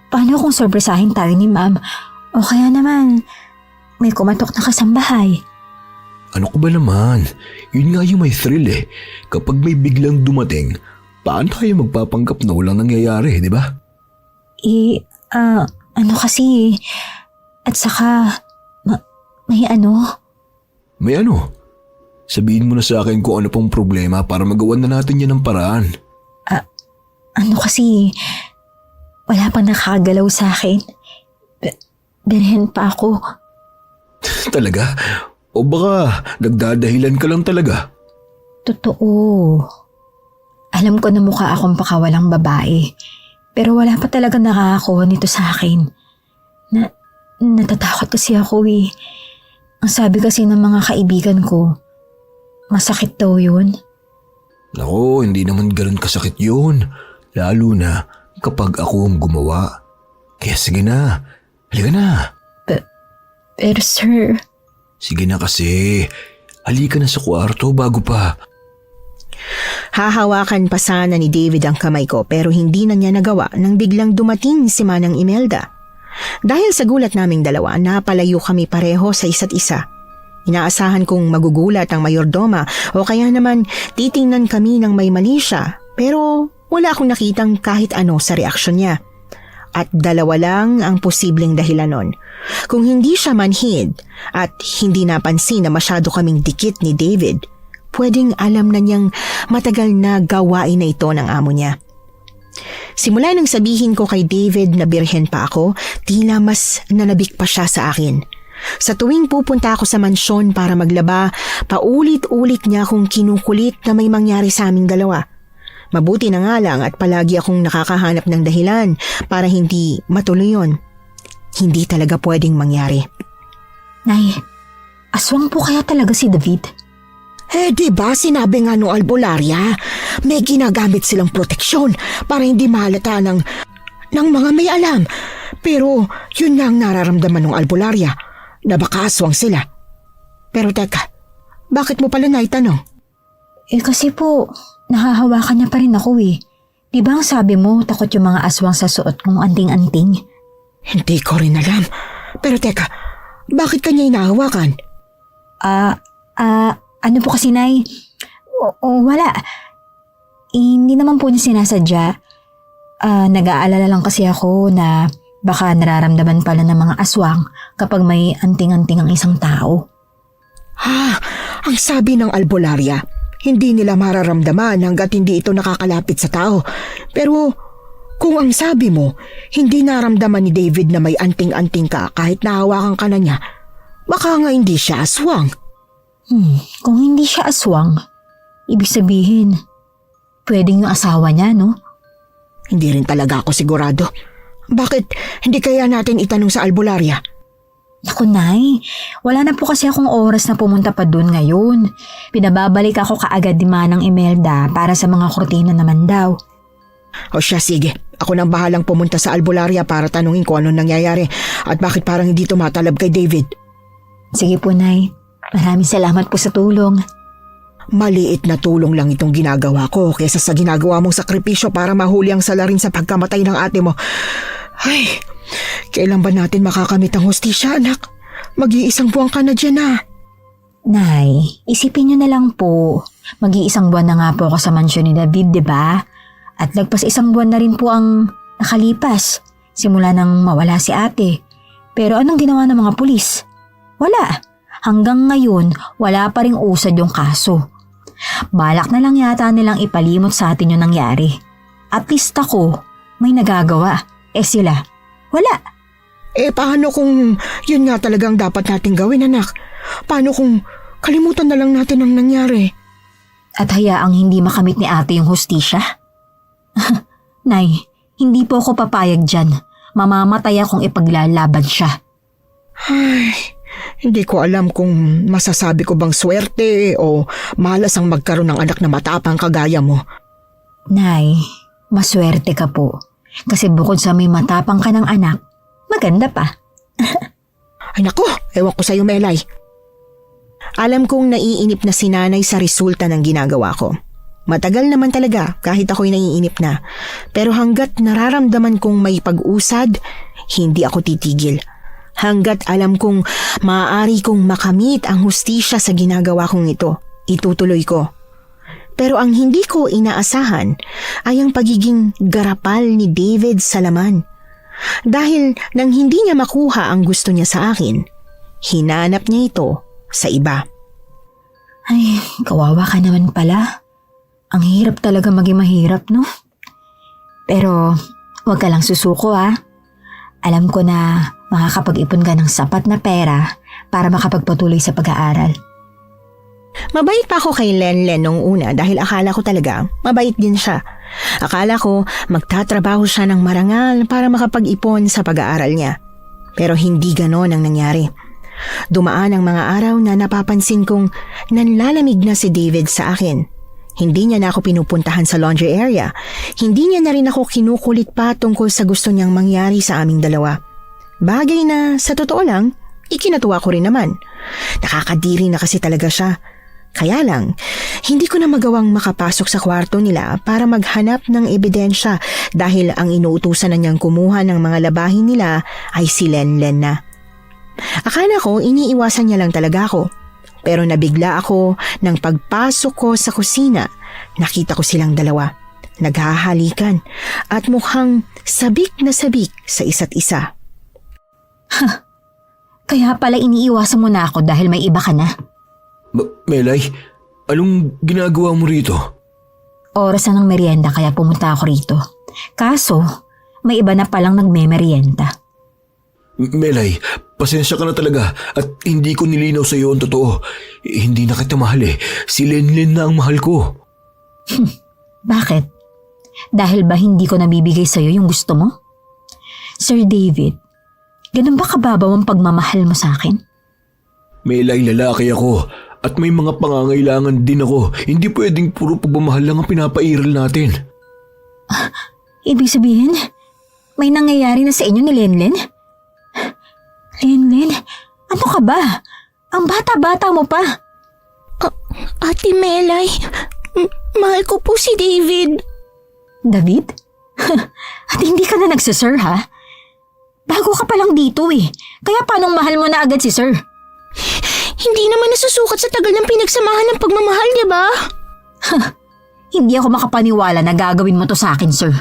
Paano kung sorpresahin tayo ni ma'am? O kaya naman, may kumatok na kasambahay. Ano ko ba naman? Yun nga yung may thrill eh. Kapag may biglang dumating, paano tayo magpapanggap na walang nangyayari, di ba? Ano kasi, at saka, may ano? May ano? Sabihin mo na sa akin kung ano pong problema para magawan na natin yan ng paraan. Ano kasi, wala pang nakagalaw sa akin. Birhen pa ako. Talaga? O baka nagdadahilan ka lang talaga? Totoo. Alam ko na mukha akong pakawalang babae. Pero wala pa talaga nakakakuha nito sa akin. Natatakot kasi ako eh. Ang sabi kasi ng mga kaibigan ko, masakit daw yun. Nako, hindi naman ganun kasakit yun. Lalo na kapag ako ang gumawa. Kaya sige na, halika na. Pero sir... Sige na kasi, halika na sa kwarto bago pa. Hahawakan pa sana ni David ang kamay ko pero hindi na niya nagawa nang biglang dumating si Manang Imelda. Dahil sa gulat naming dalawa, napalayo kami pareho sa isa't isa. Inaasahan kong magugulat ang mayordoma o kaya naman titingnan kami ng may mali siya pero wala akong nakitang kahit ano sa reaksyon niya. At dalawa lang ang posibleng dahilan nun. Kung hindi siya manhid at hindi napansin na masyado kaming dikit ni David, pwedeng alam na niyang matagal na gawain na ito ng amo niya. Simula nang sabihin ko kay David na birhen pa ako, tila mas nanabik pa siya sa akin. Sa tuwing pupunta ako sa mansyon para maglaba, paulit-ulit niya akong kinukulit na may mangyari sa aming dalawa. Mabuti na nga lang at palagi akong nakakahanap ng dahilan para hindi matuloy yun. Hindi talaga pwedeng mangyari. Nay, aswang po kaya talaga si David? Diba sinabi nga nung albularya, may ginagamit silang proteksyon para hindi mahalata ng mga may alam. Pero yun nga ang nararamdaman ng albularya, na baka aswang sila. Pero teka, bakit mo pala naitanong? Kasi po, nahahawakan niya pa rin ako eh. Di ba ang sabi mo, takot yung mga aswang sa suot kong anting-anting? Hindi ko rin alam. Pero teka, bakit kanya inahawakan? Ano po kasi, Nay? Wala. Hindi naman po niya sinasadya. Nag-aalala lang kasi ako na baka nararamdaman pala ng mga aswang kapag may anting-anting ang isang tao. Ang sabi ng albularya, hindi nila mararamdaman hanggat hindi ito nakakalapit sa tao. Pero kung ang sabi mo, hindi naramdaman ni David na may anting-anting ka kahit nahawakan ka na niya, baka nga hindi siya aswang. Kung hindi siya aswang, ibig sabihin, pwedeng yung asawa niya, no? Hindi rin talaga ako sigurado. Bakit hindi kaya natin itanong sa albularya? Naku, Nay, wala na po kasi akong oras na pumunta pa dun ngayon. Pinababalik ako kaagad ni Manang Imelda para sa mga kurtina naman daw. O siya, sige. Ako nang bahalang pumunta sa albularya para tanungin kung ano nangyayari at bakit parang hindi tumatalab kay David. Sige po, Nay. Maraming salamat po sa tulong. Maliit na tulong lang itong ginagawa ko kaysa sa ginagawa mong sakripisyo para mahuli ang salarin sa pagkamatay ng ate mo. Ay, kailan ba natin makakamit ang hustisya, anak? Mag-iisang buwan ka na dyan, Nay, isipin niyo na lang po. Mag-iisang buwan na nga po ako sa mansyon ni David, di ba? At lagpas isang buwan na rin po ang nakalipas. Simula nang mawala si ate. Pero anong ginawa ng mga pulis? Wala. Hanggang ngayon, wala pa ring usad yung kaso. Balak na lang yata nilang ipalimot sa atin yung nangyari. At least ako, may nagagawa. Sila, wala. Paano kung yun nga talagang dapat nating gawin, anak? Paano kung kalimutan na lang natin ang nangyari? At hayaang hindi makamit ni ate yung hustisya? Nay, hindi po ako papayag dyan. Mamamatay akong ipaglalaban siya. Ay, hindi ko alam kung masasabi ko bang swerte o malas ang magkaroon ng anak na matapang kagaya mo. Nay, Maswerte ka po. Kasi bukod sa may matapang ka ng anak, maganda pa. Ay nako, ewan ko sa'yo, Melay. Alam kong naiinip na si nanay sa resulta ng ginagawa ko. Matagal naman talaga kahit ako'y naiinip na. Pero hanggat nararamdaman kong may pag-usad, hindi ako titigil. Hanggat alam kong maaari kong makamit ang hustisya sa ginagawa kong ito, itutuloy ko. Pero ang hindi ko inaasahan ay ang pagiging garapal ni David sa laman. Dahil nang hindi niya makuha ang gusto niya sa akin, hinanap niya ito sa iba. Ay, kawawa ka naman pala. Ang hirap talaga maging mahirap, no? Pero, huwag ka lang susuko Alam ko na makakapag-ipon ka ng sapat na pera para makapagpatuloy sa pag-aaral. Mabait pa ako kay Lenlen nung una dahil akala ko talaga mabait din siya. Akala ko magtatrabaho siya ng marangal para makapag-ipon sa pag-aaral niya. Pero hindi ganon ang nangyari. Dumaan ang mga araw na napapansin kong nanlalamig na si David sa akin. Hindi niya na ako pinupuntahan sa laundry area. Hindi niya na rin ako kinukulit pa tungkol sa gusto niyang mangyari sa aming dalawa. Bagay na sa totoo lang, ikinatuwa ko rin naman. Nakakadiri na kasi talaga siya. Kaya lang, hindi ko na magawang makapasok sa kwarto nila para maghanap ng ebidensya dahil ang inuutusan na niyang kumuha ng mga labahin nila ay si Lenlen na. Akala ko iniiwasan niya lang talaga ako. Pero nabigla ako nang pagpasok ko sa kusina. Nakita ko silang dalawa. Naghahalikan at mukhang sabik na sabik sa isa't isa. Kaya pala iniiwasan mo na ako dahil may iba ka na. Melay, anong ginagawa mo rito? Oras na ng merienda kaya pumunta ako rito. Kaso, may iba na palang nagme-merienda. Melay, pasensya ka na talaga at hindi ko nilinaw sa iyo ang totoo. Hindi na kita mahal Si Lenlen na ang mahal ko. Bakit? Dahil ba hindi ko nabibigay sa iyo yung gusto mo? Sir David, ganun ba kababaw ang pagmamahal mo sa akin? Melay, lalaki ako at may mga pangangailangan din ako. Hindi pwedeng puro pagmamahal lang ang pinapairal natin. Ibig sabihin, may nangyayari na sa inyo ni Lenlen? Lenlen, ano ka ba? Ang bata-bata mo pa. Ate Melay, mahal ko po si David. David? At hindi ka na nagsisir ha? Bago ka pa lang dito Kaya paanong mahal mo na agad si sir? Hindi naman nasusukat sa tagal ng pinagsamahan ng pagmamahal, di ba? Hindi ako makapaniwala na gagawin mo to sa akin, sir.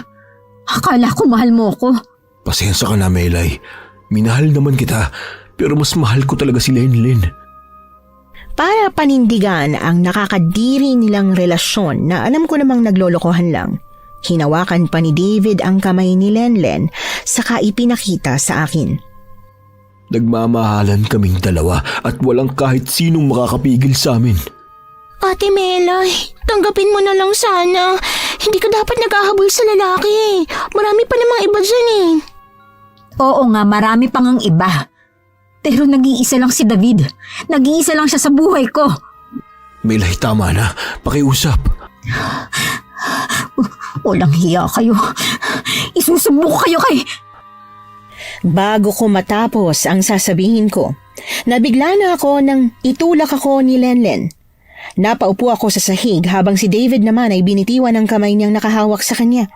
Akala ko mahal mo ko. Pasensya ka na, Melay. Minahal naman kita, pero mas mahal ko talaga si Lenlen. Para panindigan ang nakakadiri nilang relasyon na alam ko namang naglolokohan lang, hinawakan pa ni David ang kamay ni Lenlen saka ipinakita sa akin. Nagmamahalan kaming dalawa at walang kahit sinong makakapigil sa amin. Ate Melay, tanggapin mo na lang sana. Hindi ka dapat naghahabol sa lalaki. Marami pa namang iba dyan Oo nga, marami pang ang iba. Pero nag-iisa lang si David. Nag-iisa lang siya sa buhay ko. Melay, tama na. Pakiusap. Walang hiya kayo. Isusubok kayo kay... Bago ko matapos ang sasabihin ko, nabigla na ako nang itulak ako ni Lenlen. Napaupo ako sa sahig habang si David naman ay binitiwan ng kamay niyang nakahawak sa kanya.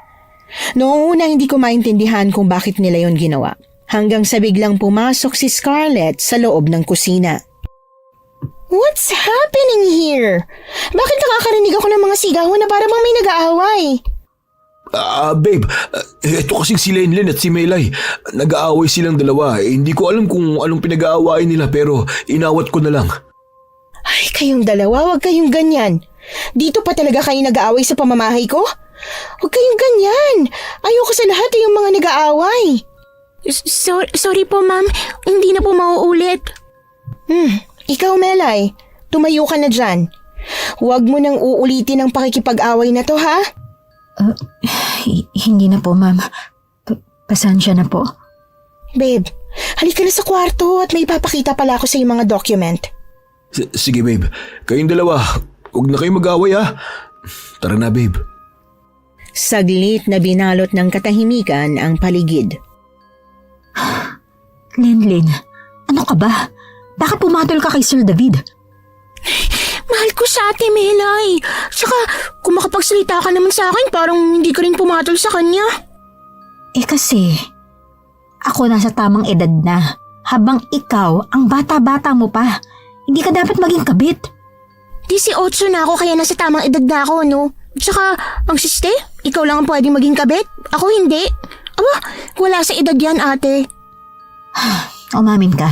Noong una hindi ko maintindihan kung bakit nila yon ginawa. Hanggang sa biglang pumasok si Scarlett sa loob ng kusina. What's happening here? Bakit nakakarinig ako ng mga sigawan na parang may nag-aaway? Babe, ito kasing si Lenlen at si Melay. Nag-aaway silang dalawa. Hindi ko alam kung anong pinag-aawain nila pero inawat ko na lang. Ay, kayong dalawa, wag kayong ganyan. Dito pa talaga kayo nag-aaway sa pamamahay ko? Huwag kayong ganyan. Ayoko sa lahat yung mga nag-aaway. Sorry po, ma'am. Hindi na po mauulit. Ikaw, Melay, tumayo ka na dyan. Huwag mo nang uulitin ang pakikipag-away na to, ha? Hindi na po, ma'am. Pasensya na po. Babe, halika na sa kwarto at may ipapakita pala ako sa iyong mga document. Sige, babe. Kayong dalawa, huwag na kayo mag-aaway ha. Tara na, babe. Saglit na binalot ng katahimikan ang paligid. Lenlen, ano ka ba? Bakit pumatol ka kay Sir David? Mahal ko sa ate, Melay. Tsaka, kung makapagsalita ka naman sa akin, parang hindi ka rin pumatol sa kanya. Eh kasi, ako nasa tamang edad na. Habang ikaw, ang bata-bata mo pa. Hindi ka dapat maging kabit. 18 na ako kaya nasa tamang edad na ako, no? Tsaka, ang siste, ikaw lang ang pwedeng maging kabit. Ako hindi. Aba, wala sa edad yan, ate. Umamin ka.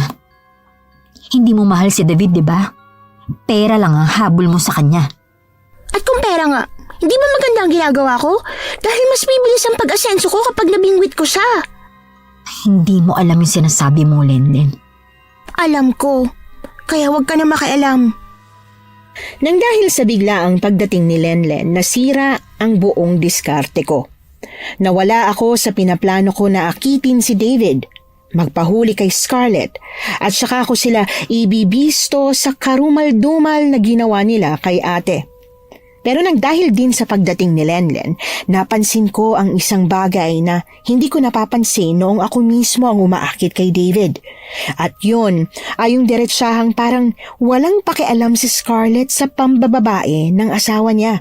Hindi mo mahal si David, di ba? Pera lang ang habol mo sa kanya. At kung pera nga, hindi ba maganda ang ginagawa ko? Dahil mas bibilis ang pag-asenso ko kapag nabingwit ko siya. Hindi mo alam yung sinasabi mo, Lenlen. Alam ko. Kaya wag ka na makialam. Nang dahil sa biglaang pagdating ni Lenlen, nasira ang buong diskarte ko. Nawala ako sa pinaplano ko na akitin si David, magpahuli kay Scarlett, at saka ko sila ibibisto sa karumal-dumal na ginawa nila kay ate. Pero nang dahil din sa pagdating ni Lenlen, napansin ko ang isang bagay na hindi ko napapansin noong ako mismo ang umaakit kay David. At yun ay yung diretsahang parang walang pakialam si Scarlett sa pambababae ng asawa niya.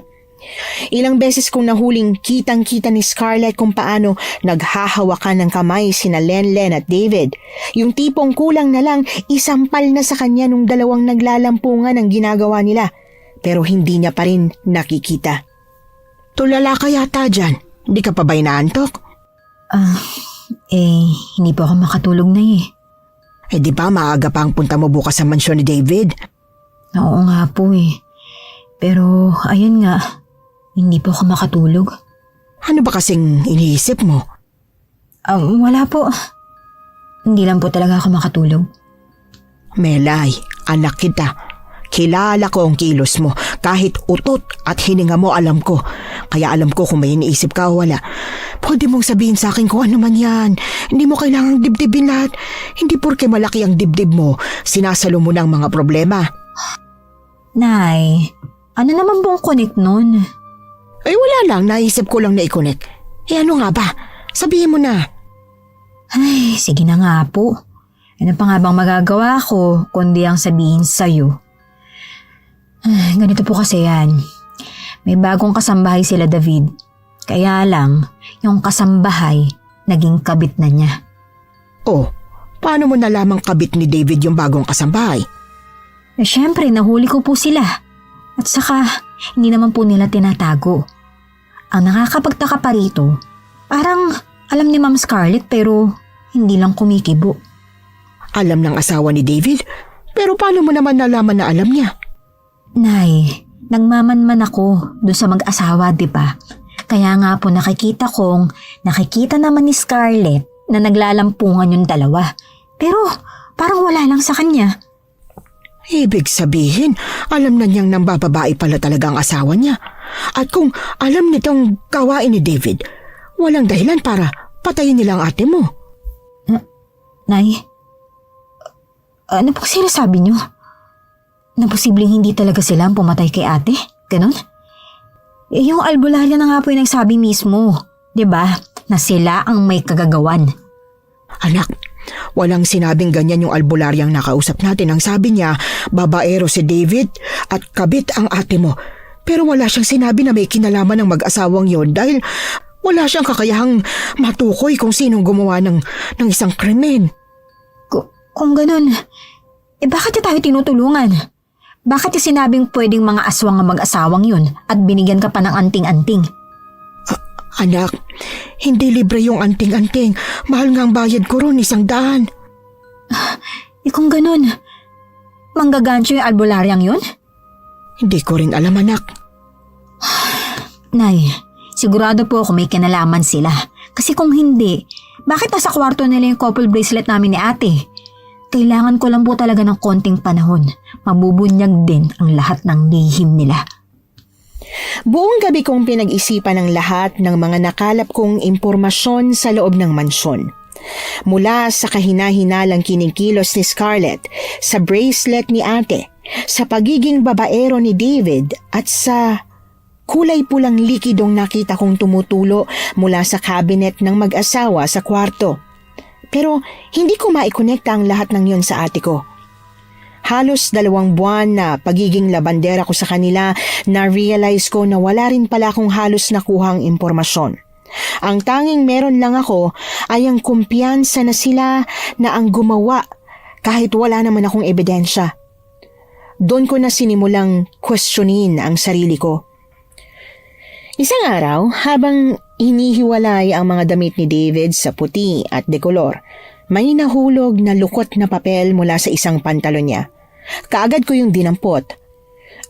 Ilang beses kong nahuling kitang-kita ni Scarlett kung paano naghahawakan ng kamay sina Lenlen at David. Yung tipong kulang na lang isampal na sa kanya nung dalawang naglalampungan ang ginagawa nila. Pero hindi niya pa rin nakikita. Tulala ka yata dyan. Hindi ka pa ba inaantok? Hindi po ako makatulog na eh. Eh di ba maaga pa ang punta mo bukas sa mansyon ni David? Oo nga po eh. Pero ayun nga, hindi po ako makatulog. Ano ba kasing iniisip mo? Wala po. Hindi lang po talaga ako makatulog. Melay, anak kita. Kilala ko ang kilos mo. Kahit utot at hininga mo alam ko. Kaya alam ko kung may iniisip ka o wala. Pwede mong sabihin sa akin kung ano man yan. Hindi mo kailangang dibdibin lahat. Hindi porke malaki ang dibdib mo, sinasalo mo ng mga problema. Nay, ano naman pong connect nun? Ay wala lang, naisip ko lang na i-connect. Eh ano nga ba? Sabihin mo na. Ay, sige na nga po. Ano pa nga bang magagawa ko kundi ang sabihin sa'yo? Ay, ganito po kasi yan. May bagong kasambahay sila David. Kaya lang, yung kasambahay, naging kabit na niya. Oh, paano mo nalamang kabit ni David yung bagong kasambahay? Eh, syempre, nahuli ko po sila. At saka, hindi naman po nila tinatago. Ang nakakapagtaka pa rito, parang alam ni Ma'am Scarlett pero hindi lang kumikibo. Alam ng asawa ni David? Pero paano mo naman nalaman na alam niya? Nay, nagmamanman ako doon sa mag-asawa, di ba? Kaya nga po nakikita naman ni Scarlett na naglalampungan yung dalawa. Pero parang wala lang sa kanya. Ibig sabihin, alam na niyang nambababae pala talaga ang asawa niya. At kung alam nitong gawain ni David, walang dahilan para patayin nila ang ate mo. Nay, ano pong sinasabi niyo? Na posibleng hindi talaga sila ang pumatay kay ate? Ganon? Eh, yung albularya na nga po yung nagsabi mismo, di ba? Na sila ang may kagagawan. Anak, walang sinabing ganyan yung albularyang nakausap natin. Ang sabi niya, babaero si David at kabit ang ate mo. Pero wala siyang sinabi na may kinalaman ng mag-asawang yon dahil wala siyang kakayahang matukoy kung sinong gumawa ng isang krimen. Kung ganun, bakit niya tayo tinutulungan? Bakit niya sinabing pwedeng mga aswang ang mag-asawang yun at binigyan ka pa ng anting-anting? Anak, hindi libre yung anting-anting. Mahal nga ang bayad ko ron, 100. Kung ganun, manggagancho yung albularyang yun? Hindi ko rin alam, anak. Nay, sigurado po ako may kinalaman sila. Kasi kung hindi, bakit nasa kwarto nila yung couple bracelet namin ni ate? Kailangan ko lang po talaga ng konting panahon. Mabubunyag din ang lahat ng lihim nila. Buong gabi kong pinag-isipan ang lahat ng mga nakalap kong impormasyon sa loob ng mansyon. Mula sa kahina-hinalang kinikilos ni Scarlett, sa bracelet ni ate, sa pagiging babaero ni David at sa kulay pulang likidong nakita kong tumutulo mula sa cabinet ng mag-asawa sa kwarto. Pero hindi ko maikonekta ang lahat ng yun sa ate ko. Halos 2 buwan na pagiging labandera ko sa kanila, na-realize ko na wala rin pala akong halos nakuhang impormasyon. Ang tanging meron lang ako ay ang kumpiyansa na sila na ang gumawa kahit wala naman akong ebidensya. Doon ko na sinimulang questionin ang sarili ko. Isang araw, habang hinihiwalay ang mga damit ni David sa puti at dekolor, may nahulog na lukot na papel mula sa isang pantalon niya. Kaagad ko yung dinampot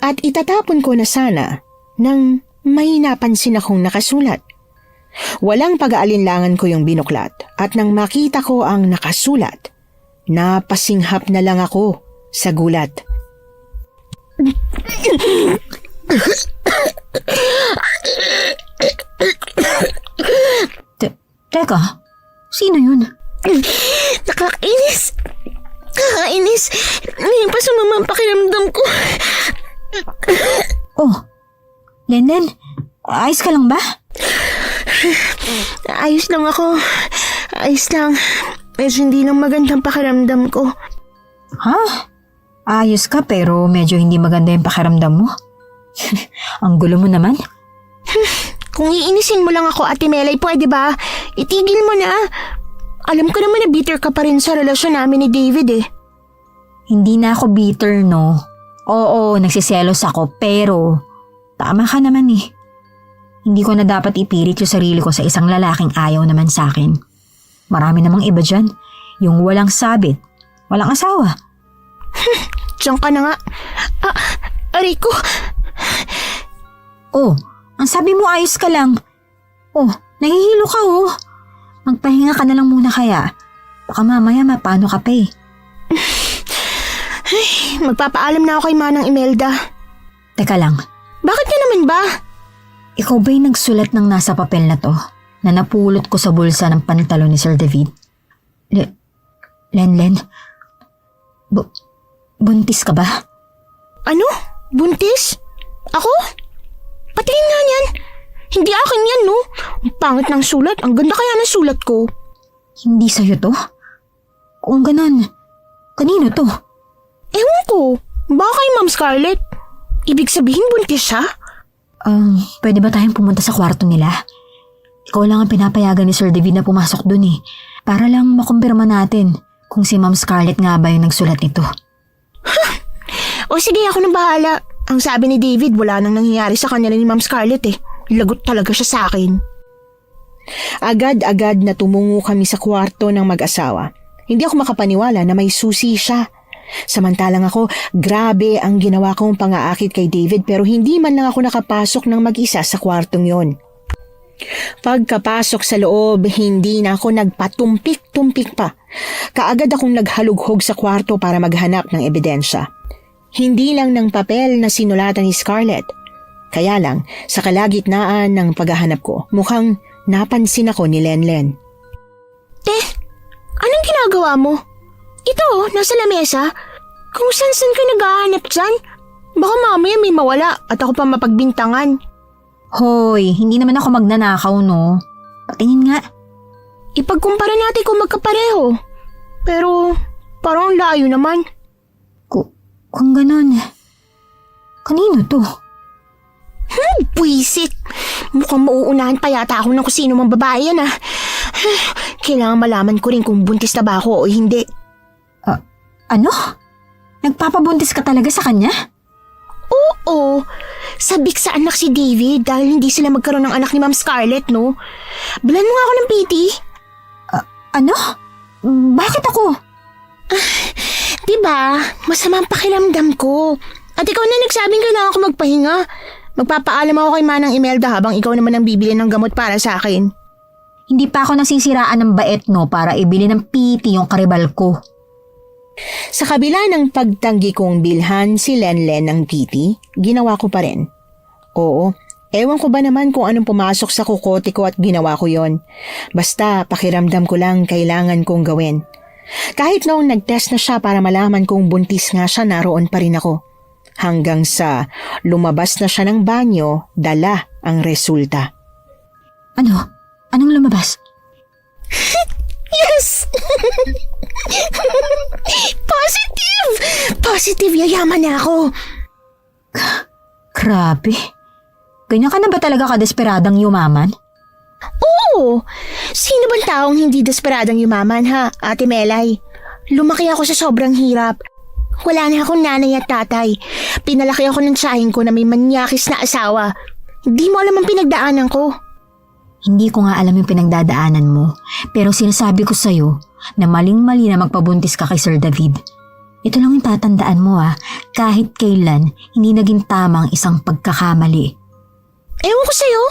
at itatapon ko na sana nang may napansin akong nakasulat. Walang pag-aalinlangan ko yung binuklat at nang makita ko ang nakasulat, napasinghap na lang ako sa gulat. Teka, sino yun? Nakakainis. Nakakainis. Ngayon pa sumama ang pakiramdam ko. Oh, Lenlen, ayos ka lang ba? Ayos lang ako. Ayos lang. Medyo hindi lang magandang pakiramdam ko. Ha? Ayos ka pero medyo hindi maganda yung pakiramdam mo. Ang gulo mo naman. Kung iinisin mo lang ako, Ate Melay, pwede ba? Itigil mo na. Alam ko naman na bitter ka pa rin sa relasyon namin ni David eh. Hindi na ako bitter, no? Oo, nagsiselos ako pero tama ka naman eh. Hindi ko na dapat ipilit yung sarili ko sa isang lalaking ayaw naman sa akin. Marami namang iba dyan. Yung walang sabit, walang asawa. Diyan ka na nga. Aray ko. Oh, ang sabi mo ayos ka lang. Oh, nahihilo ka oh. Magpahinga ka na lang muna kaya. Baka mamaya mapano ka pa eh. Magpapaalam na ako kay Manang Imelda. Teka lang, Bakit ka naman ba? ikaw ba'y nagsulat ng nasa papel na to na napulot ko sa bulsa ng pantalon ni Sir David? Lenlen, buntis ka ba? Ano? Buntis? Ako? Patingin nga niyan. Hindi akin yan, no? Ang pangit ng sulat. Ang ganda kaya ng sulat ko. Hindi sa'yo to? Kung ganon, kanino to? Ewan ko. Baka kay Ma'am Scarlett. Ibig sabihin buntis siya? Pwede ba tayong pumunta sa kwarto nila? Ikaw lang ang pinapayagan ni Sir David na pumasok dun eh. Para lang makumpirma natin kung si Ma'am Scarlett nga ba yung nagsulat nito. O sige, ako nang bahala. Ang sabi ni David, wala nang nangyayari sa kanila ni Ma'am Scarlett eh. Lagot talaga siya sa akin. Agad-agad na tumungo kami sa kwarto ng mag-asawa. Hindi ako makapaniwala na may susi siya. Samantalang ako, grabe ang ginawa kong pang-aakit kay David pero hindi man lang ako nakapasok ng mag-isa sa kwartong yon. Pagkapasok sa loob, hindi na ako nagpatumpik-tumpik pa. Kaagad akong naghalughog sa kwarto para maghanap ng ebidensya. Hindi lang ng papel na sinulatan ni Scarlett. Kaya lang, sa kalagitnaan ng paghahanap ko, mukhang napansin ako ni Lenlen. Anong ginagawa mo? Ito, nasa lamesa. Kung saan ka naghahanap dyan? Baka mamaya may mawala at ako pa mapagbintangan. Hoy, hindi naman ako magnanakaw no. Patingin nga. Ipagkumpara natin kung magkapareho. Pero parang layo naman. Kung ganon, kanino to? Buisit. Mukhang mauunahan pa yata ako ng kung sino mang babae yan ah. Kailangan malaman ko rin kung buntis na ba ako o hindi. Ano? Nagpapabuntis ka talaga sa kanya? Oo. Sabik sa anak si David dahil hindi sila magkaroon ng anak ni Ma'am Scarlett, no? Bilan mo nga ako ng piti. Ano? Bakit ako? Diba? Masama ang pakiramdam ko. At ikaw na nagsabing kailangan ko magpahinga. Magpapaalam ako kay Manang Imelda habang ikaw naman ang bibili ng gamot para sa akin. Hindi pa ako nasisiraan ng baet no para ibili ng piti yung karibal ko. Sa kabila ng pagtanggi kong bilhan si Lenlen ng PT, ginawa ko pa rin. Oo, ewan ko ba naman kung anong pumasok sa kukote ko at ginawa ko yon. Basta pakiramdam ko lang kailangan kong gawin. Kahit noong nag-test na siya para malaman kung buntis nga siya, naroon pa rin ako. hanggang sa lumabas na siya ng banyo, dala ang resulta. Ano? Anong lumabas? Yes! Positive! Positive, yayaman na ako. Grabe. Ganyan ka na ba talaga kadesperadang yumaman? Oo! Sino bang taong hindi desperadang yumaman ha, Ate Melay? Lumaki ako sa sobrang hirap. Wala na akong nanay at tatay. Pinalaki ako ng tiyahin ko na may manyakis na asawa. Hindi mo alam ang pinagdaanan ko. Hindi ko nga alam yung pinagdadaanan mo, pero sinasabi ko sa'yo na maling-mali na magpabuntis ka kay Sir David. Ito lang yung tatandaan mo kahit kailan hindi naging tama ang isang pagkakamali. Ewan ko sa'yo,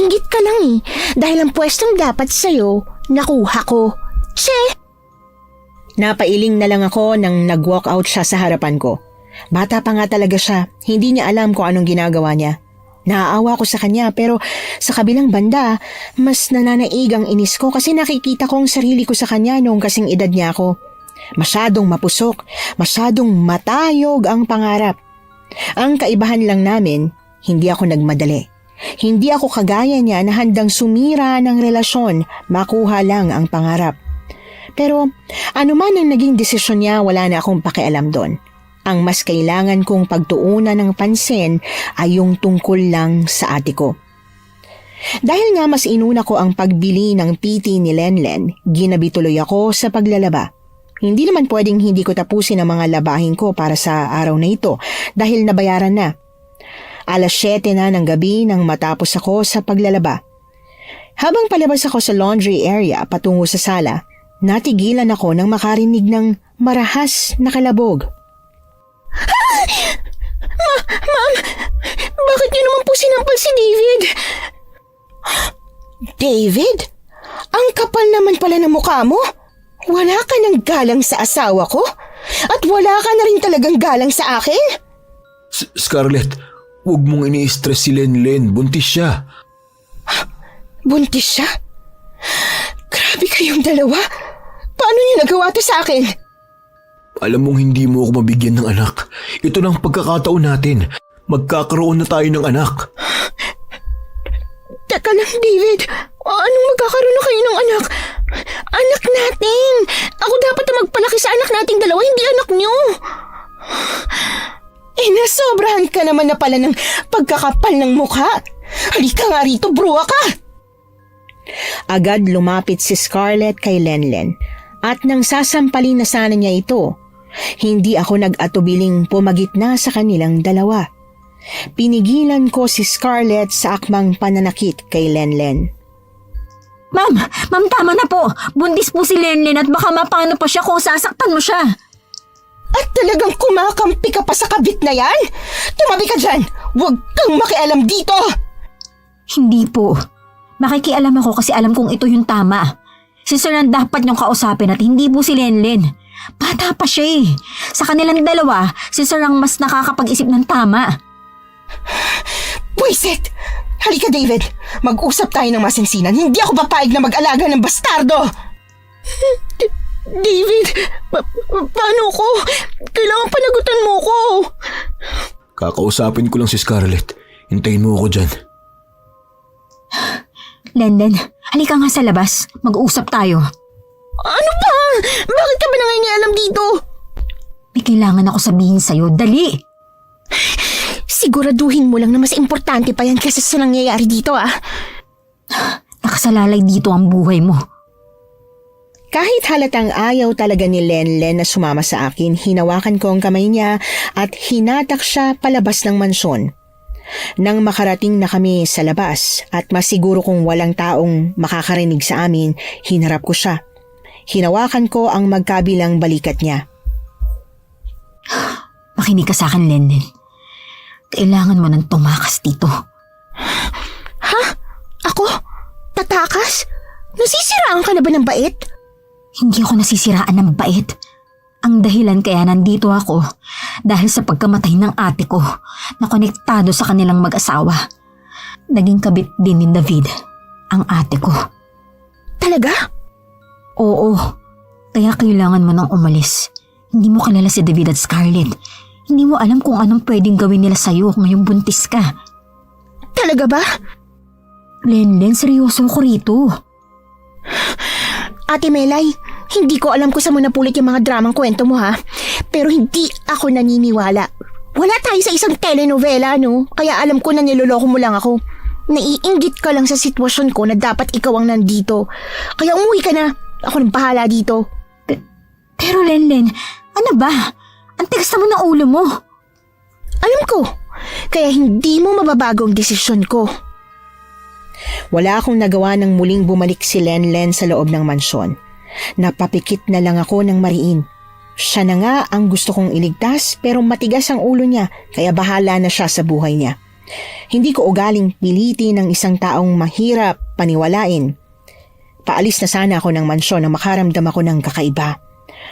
inggit ka lang eh. Dahil ang pwestong dapat sa'yo, nakuha ko. Che! Napailing na lang ako nang nag-walk out siya sa harapan ko. Bata pa nga talaga siya, hindi niya alam kung anong ginagawa niya. Naaawa ko sa kanya pero sa kabilang banda, mas nananaig ang inis ko kasi nakikita ko ang sarili ko sa kanya noong kasing edad niya ako. Masyadong mapusok, masyadong matayog ang pangarap. Ang kaibahan lang namin, hindi ako nagmadali. Hindi ako kagaya niya na handang sumira ng relasyon, makuha lang ang pangarap. Pero anuman ang naging desisyon niya, wala na akong pakialam doon. Ang mas kailangan kong pagtuunan ng pansin ay yung tungkol lang sa ate ko. Dahil nga mas inuna ko ang pagbili ng PT ni Lenlen, ginabi tuloy ako sa paglalaba. Hindi naman pwedeng hindi ko tapusin ang mga labahin ko para sa araw na ito dahil nabayaran na. 7:00 na ng gabi nang matapos ako sa paglalaba. Habang palabas ako sa laundry area patungo sa sala, natigilan ako nang makarinig ng marahas na kalabog. Ma'am, bakit niyo naman po sinampal si David? David? Ang kapal naman pala ng mukha mo. Wala ka ng galang sa asawa ko? At wala ka na rin talagang galang sa akin? Scarlett, huwag mong ini-stress si Lenlen. Buntis siya. Buntis siya? Grabe kayong dalawa. Paano niyo nagawa to sa akin? Alam mong hindi mo ako mabigyan ng anak. Ito na ang pagkakataon natin. Magkakaroon na tayo ng anak. Teka lang, David. Anong magkakaroon na kayo ng anak? Anak natin! Ako dapat na magpalaki sa anak nating dalawa, hindi anak niyo. Nasobrahan ka naman na pala ng pagkakapal ng mukha. Halika nga rito, bruwa ka! Agad lumapit si Scarlett kay Lenlen at nang sasampalin na sana niya ito, hindi ako nag-atubiling pumagitna sa kanilang dalawa. Pinigilan ko si Scarlett sa akmang pananakit kay Lenlen. Ma'am, tama na po. Buntis po si Lenlen at baka mapano pa siya kung sasaktan mo siya. At talagang kumakampi ka pa sa kabit na yan? Tumabi ka dyan! Huwag kang makialam dito! Hindi po. Makikialam ako kasi alam kong ito yung tama. Si Sir ang dapat niyong kausapin at hindi po si Lenlen. Bata pa siya eh. Sa kanilang dalawa, si Sir ang mas nakakapag-isip ng tama. Buisit! Halika, David. Mag-usap tayo ng masinsinan. Hindi ako papayag na mag-alaga ng bastardo! David, paano ko? Kailangan panagutan mo ko. Kakausapin ko lang si Scarlett. Hintayin mo ako dyan. Lenlen, halika nga sa labas. Mag-uusap tayo. Ano ba? Bakit ka ba nangingialam dito? May kailangan ako sabihin sa'yo. Dali! Siguraduhin mo lang na mas importante pa yan kaysa sa nangyayari dito Nakasalalay dito ang buhay mo. Kahit halatang ayaw talaga ni Lenlen na sumama sa akin, hinawakan ko ang kamay niya at hinatak siya palabas ng mansyon. Nang makarating na kami sa labas at masiguro kong walang taong makakarinig sa amin, hinarap ko siya. Hinawakan ko ang magkabilang balikat niya. Makinig ka sa akin, Lenlen. Kailangan mo nang tumakas dito. Ha? Ako? Tatakas? Nasisiraan ka na ba ng bait? Hindi ako nasisiraan ng bait. Ang dahilan kaya nandito ako dahil sa pagkamatay ng ate ko na konektado sa kanilang mag-asawa. Naging kabit din ni David ang ate ko. Talaga? Oo, kaya kailangan mo nang umalis. Hindi mo kilala si David at Scarlett. Hindi mo alam kung anong pwedeng gawin nila sa'yo ngayong buntis ka. Talaga ba? Lenlen, seryoso ko rito. Ate Melay, hindi ko alam kung saan mo napulit yung mga dramang kwento mo ha. Pero hindi ako naniniwala. Wala tayo sa isang telenovela, no? Kaya alam ko na niloloko mo lang ako. Naiinggit ka lang sa sitwasyon ko na dapat ikaw ang nandito. Kaya umuwi ka na. Ako nang bahala dito. Pero Lenlen, ano ba? Ang tigas naman ng ulo mo. Alam ko. Kaya hindi mo mababago ang desisyon ko. Wala akong nagawa nang muling bumalik si Lenlen sa loob ng mansyon. Napapikit na lang ako ng mariin. Siya na nga ang gusto kong iligtas pero matigas ang ulo niya kaya bahala na siya sa buhay niya. Hindi ko ugaling pilitin ng isang taong mahirap paniwalain. Paalis na sana ako ng mansyon na makaramdam ako ng kakaiba.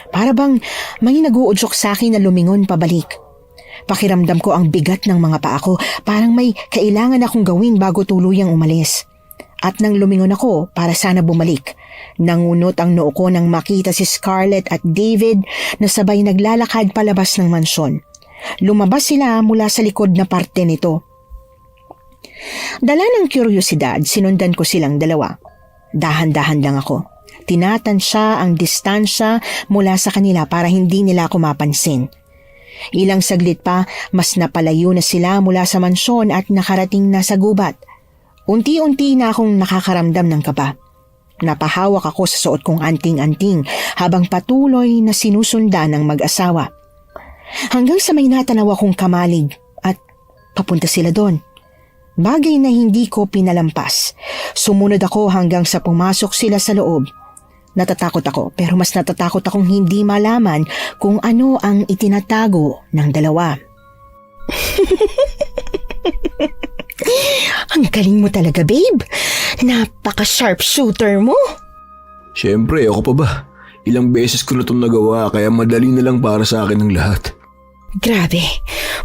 Para bang may nag-uudyok sa akin na lumingon pabalik. Pakiramdam ko ang bigat ng mga paa ko, parang may kailangan akong gawin bago tuluyang umalis. At nang lumingon ako para sana bumalik, nangunot ang noo ko nang makita si Scarlett at David na sabay naglalakad palabas ng mansyon. Lumabas sila mula sa likod na parte nito. Dala ng kuryosidad, sinundan ko silang dalawa. Dahan-dahan lang ako. Tinatansya ang distansya mula sa kanila para hindi nila ako mapansin. Ilang saglit pa, mas napalayo na sila mula sa mansyon at nakarating na sa gubat. Unti-unti na akong nakakaramdam ng kaba. Napahawak ako sa suot kong anting-anting habang patuloy na sinusundan ng mag-asawa. Hanggang sa may natanaw akong kamalig at papunta sila doon. Bagay na hindi ko pinalampas. Sumunod ako hanggang sa pumasok sila sa loob. Natatakot ako pero mas natatakot akong hindi malaman kung ano ang itinatago ng dalawa. Ang galing mo talaga, babe. Napaka-sharpshooter mo. Siyempre, ako pa ba? Ilang beses ko na itong nagawa kaya madali na lang para sa akin ang lahat. Grabe,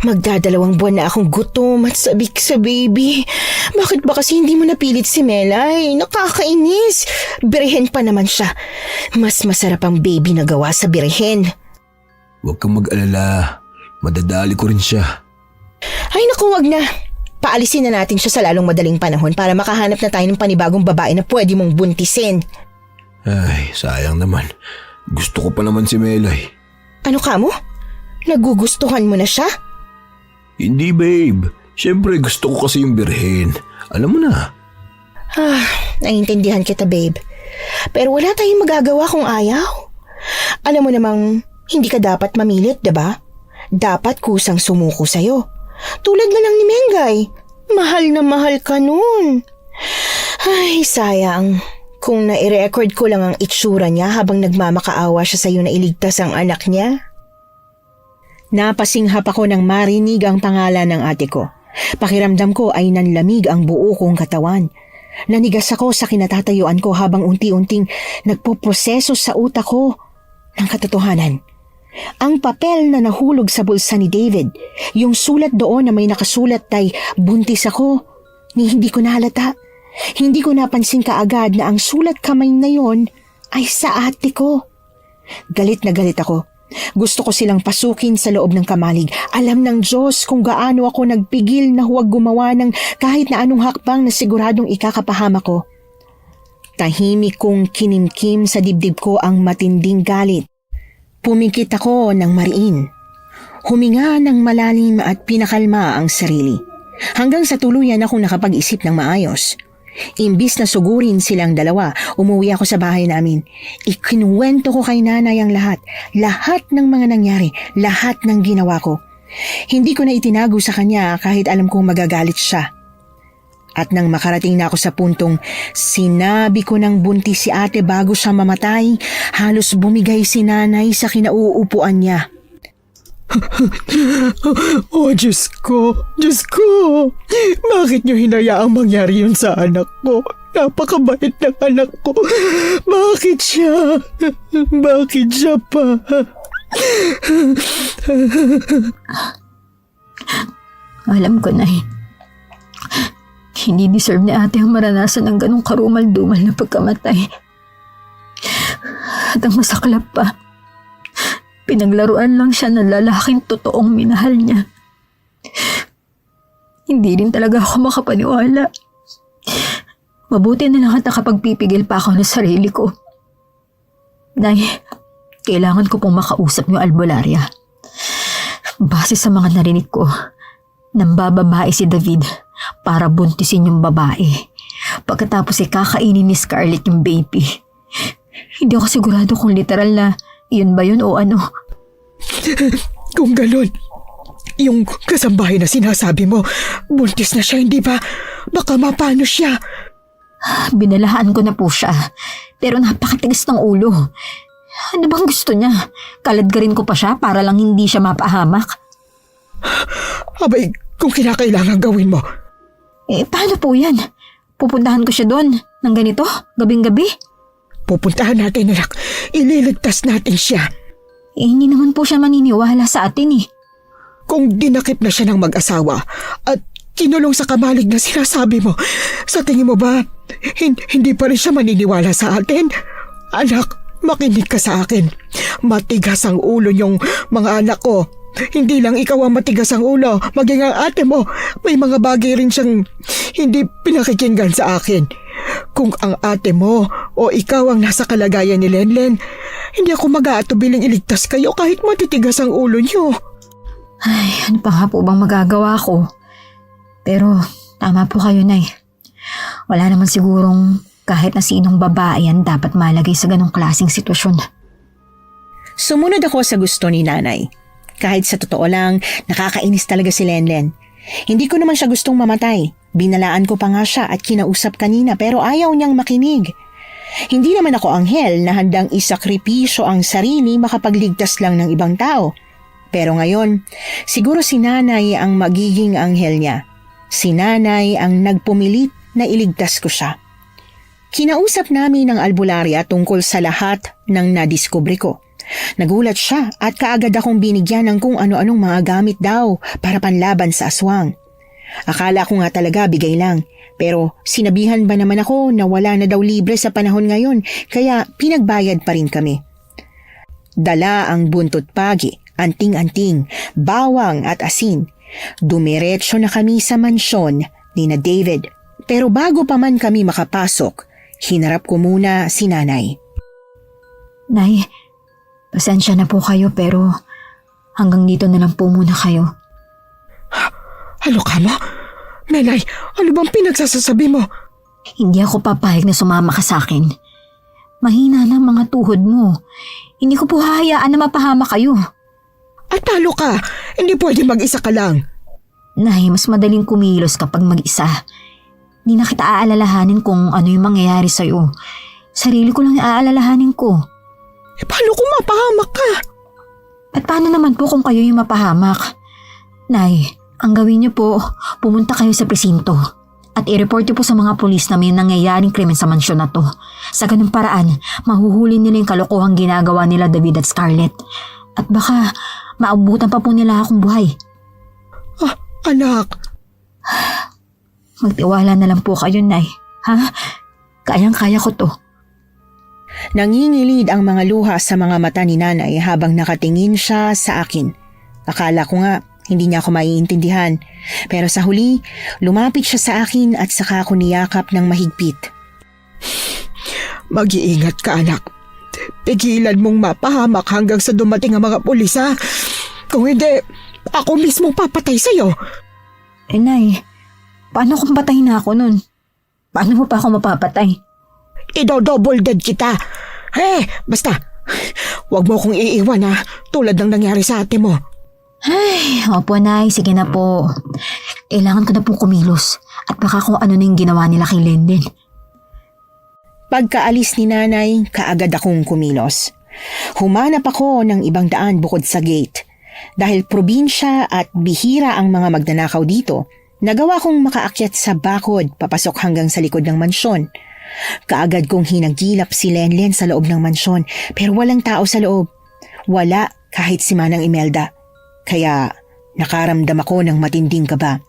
magdadalawang buwan na akong gutom at sabik sa baby. Bakit ba kasi hindi mo napilit si Melay? Nakakainis. Birhen pa naman siya. Mas masarap ang baby na gawa sa birhen. Huwag kang mag-alala. Madadali ko rin siya. Ay naku, wag na. Paalisin na natin siya sa lalong madaling panahon para makahanap na tayo ng panibagong babae na pwede mong buntisin. Ay, sayang naman. Gusto ko pa naman si Melay. Ano ka mo? Nagugustuhan mo na siya? Hindi, babe. Siyempre, gusto ko kasi yung birhen. Alam mo na. Naiintindihan kita, babe. Pero wala tayong magagawa kung ayaw. Alam mo namang hindi ka dapat mamilit, diba? Dapat kusang sumuko sa'yo. Tulad na lang ni Mengay. Mahal na mahal ka nun. Ay, sayang. Kung nai-record ko lang ang itsura niya habang nagmamakaawa siya sa'yo na iligtas ang anak niya. Napasinghap ako nang marinig ang pangalan ng ate ko. Pakiramdam ko ay nanlamig ang buo kong katawan. Nanigas ako sa kinatatayuan ko habang unti-unting nagpoproseso sa utak ko ng katotohanan. Ang papel na nahulog sa bulsa ni David, yung sulat doon na may nakasulat ay buntis ako, ni hindi ko nahalata. Hindi ko napansin kaagad na ang sulat kamay na yon ay sa ate ko. Galit na galit ako. Gusto ko silang pasukin sa loob ng kamalig. Alam ng Diyos kung gaano ako nagpigil na huwag gumawa ng kahit na anong hakbang na siguradong ikakapahama ko. Tahimik kong kinimkim sa dibdib ko ang matinding galit. Pumikit ako ng mariin. Huminga ng malalim at pinakalma ang sarili. Hanggang sa tuluyan akong nakapag-isip ng maayos. Imbis na sugurin silang dalawa, umuwi ako sa bahay namin. Ikinuwento ko kay nanay ang lahat ng mga nangyari, lahat ng ginawa ko. Hindi ko na itinago sa kanya kahit alam kong magagalit siya. At nang makarating na ako sa puntong sinabi ko ng buntis si ate bago siya mamatay, halos bumigay si nanay sa kinauupuan niya. Oh, Diyos ko! Diyos ko! Bakit niyo hinayaang mangyari yun sa anak ko? Napakabait ng anak ko. Bakit siya? Bakit siya pa? Alam ko na hindi deserve ni ate ang maranasan ng ganong karumal-dumal na pagkamatay. At ang masaklap pa, Pinaglaruan lang siya ng lalaking totoong minahal niya. Hindi rin talaga ako makapaniwala. Mabuti na lang at nakapagpipigil pa ako ng sarili ko. Nay, kailangan ko pong makausap niyo albularya. Base sa mga narinig ko, nambababae si David para buntisin yung babae. Pagkatapos kakainin ni Scarlett yung baby. Hindi ako sigurado kung literal na yun ba yun o ano. Kung ganun, yung kasambahay na sinasabi mo, buntis na siya, hindi ba? Baka mapano siya. Binalahaan ko na po siya, pero napakatigas ng ulo. Ano bang gusto niya? Kaladgarin ko pa siya para lang hindi siya mapahamak. Abay, kung kinakailangan gawin mo, Paano po yan? Pupuntahan ko siya doon ng ganito, gabing-gabi? pupuntahan natin, anak. Ililigtas natin siya. Hindi naman po siya maniniwala sa atin eh. Kung dinakip na siya ng mag-asawa at kinulong sa kamalig na sinasabi mo, sa tingin mo ba, hindi pa rin siya maniniwala sa atin? Anak, makinig ka sa akin. Matigas ang ulo niyong mga anak ko. Hindi lang ikaw ang matigas ang ulo, maging ang ate mo. May mga bagay rin siyang hindi pinakikinggan sa akin. Kung ang ate mo o ikaw ang nasa kalagayan ni Lenlen, hindi ako mag-aatubiling iligtas kayo kahit matitigas ang ulo niyo. Ay, ano pa nga po bang magagawa ko? Pero tama po kayo, Nay. Wala naman sigurong kahit na sinong babae yan dapat malagay sa ganong klaseng sitwasyon. Sumunod ako sa gusto ni nanay. Kahit sa totoo lang, nakakainis talaga si Lenlen. Hindi ko naman siya gustong mamatay. Binalaan ko pa nga siya at kinausap kanina pero ayaw niyang makinig. Hindi naman ako anghel na handang isakripisyo ang sarili makapagligtas lang ng ibang tao. Pero ngayon, siguro si nanay ang magiging anghel niya. Si nanay ang nagpumilit na iligtas ko siya. Kinausap namin ang albularya tungkol sa lahat ng nadiskubre ko. Nagulat siya at kaagad akong binigyan ng kung ano-anong mga gamit daw para panlaban sa aswang. Akala ko nga talaga bigay lang, pero sinabihan ba naman ako na wala na daw libre sa panahon ngayon kaya pinagbayad pa rin kami. Dala ang buntot pagi, anting-anting, bawang at asin. Dumiretso na kami sa mansyon ni na David. Pero bago pa man kami makapasok, hinarap ko muna si nanay. Nay, pasensya na po kayo pero hanggang dito na lang po muna kayo. Ano ka mo? Melay, ano bang pinagsasasabi mo? Hindi ako papayag na sumama ka sa akin. Mahina na ang mga tuhod mo. Hindi ko po hahayaan na mapahama kayo. At talo ka, hindi pwede mag-isa ka lang. Nay, mas madaling kumilos kapag mag-isa. Hindi na kita aalalahanin kung ano yung mangyayari sa'yo. Sarili ko lang aalalahanin ko. Paano kung mapahamak ka? At paano naman po kung kayo yung mapahamak? Nay, ang gawin niyo po, pumunta kayo sa presinto at i-report niyo po sa mga pulis na may nangyayaring krimen sa mansyon na to. Sa ganung paraan, mahuhuli nila yung kalokohang ginagawa nila David at Scarlett. At baka maabutan pa po nila akong buhay. Ah, anak. Magtiwala na lang po kayo, Nay. Ha? Kayang-kaya ko to. Nangingilid ang mga luha sa mga mata ni nanay habang nakatingin siya sa akin. Akala ko nga hindi niya ako maiintindihan. Pero sa huli, lumapit siya sa akin at saka ako niyakap ng mahigpit. Mag-iingat ka, anak. Pigilan mong mapahamak hanggang sa dumating ang mga pulis, ha? Kung hindi, ako mismo papatay sa'yo. Nay, paano kung patayin na ako nun? Paano mo pa ako mapapatay? Ido-double dead kita. Basta, wag mo akong iiwan, ha? Tulad ng nangyari sa ate mo. Ay, opo, Nay. Sige na po. Kailangan ko na pong kumilos. At baka kung ano na yung ginawa nila kay Lenlen. Pagkaalis ni nanay, kaagad akong kumilos. Humanap ako ng ibang daan bukod sa gate. Dahil probinsya at bihira ang mga magnanakaw dito, nagawa kong makaakyat sa bakod papasok hanggang sa likod ng mansyon. Kaagad kong hinagilap si Lenlen sa loob ng mansyon pero walang tao sa loob. Wala kahit si Manang Imelda. Kaya nakaramdam ako ng matinding kaba.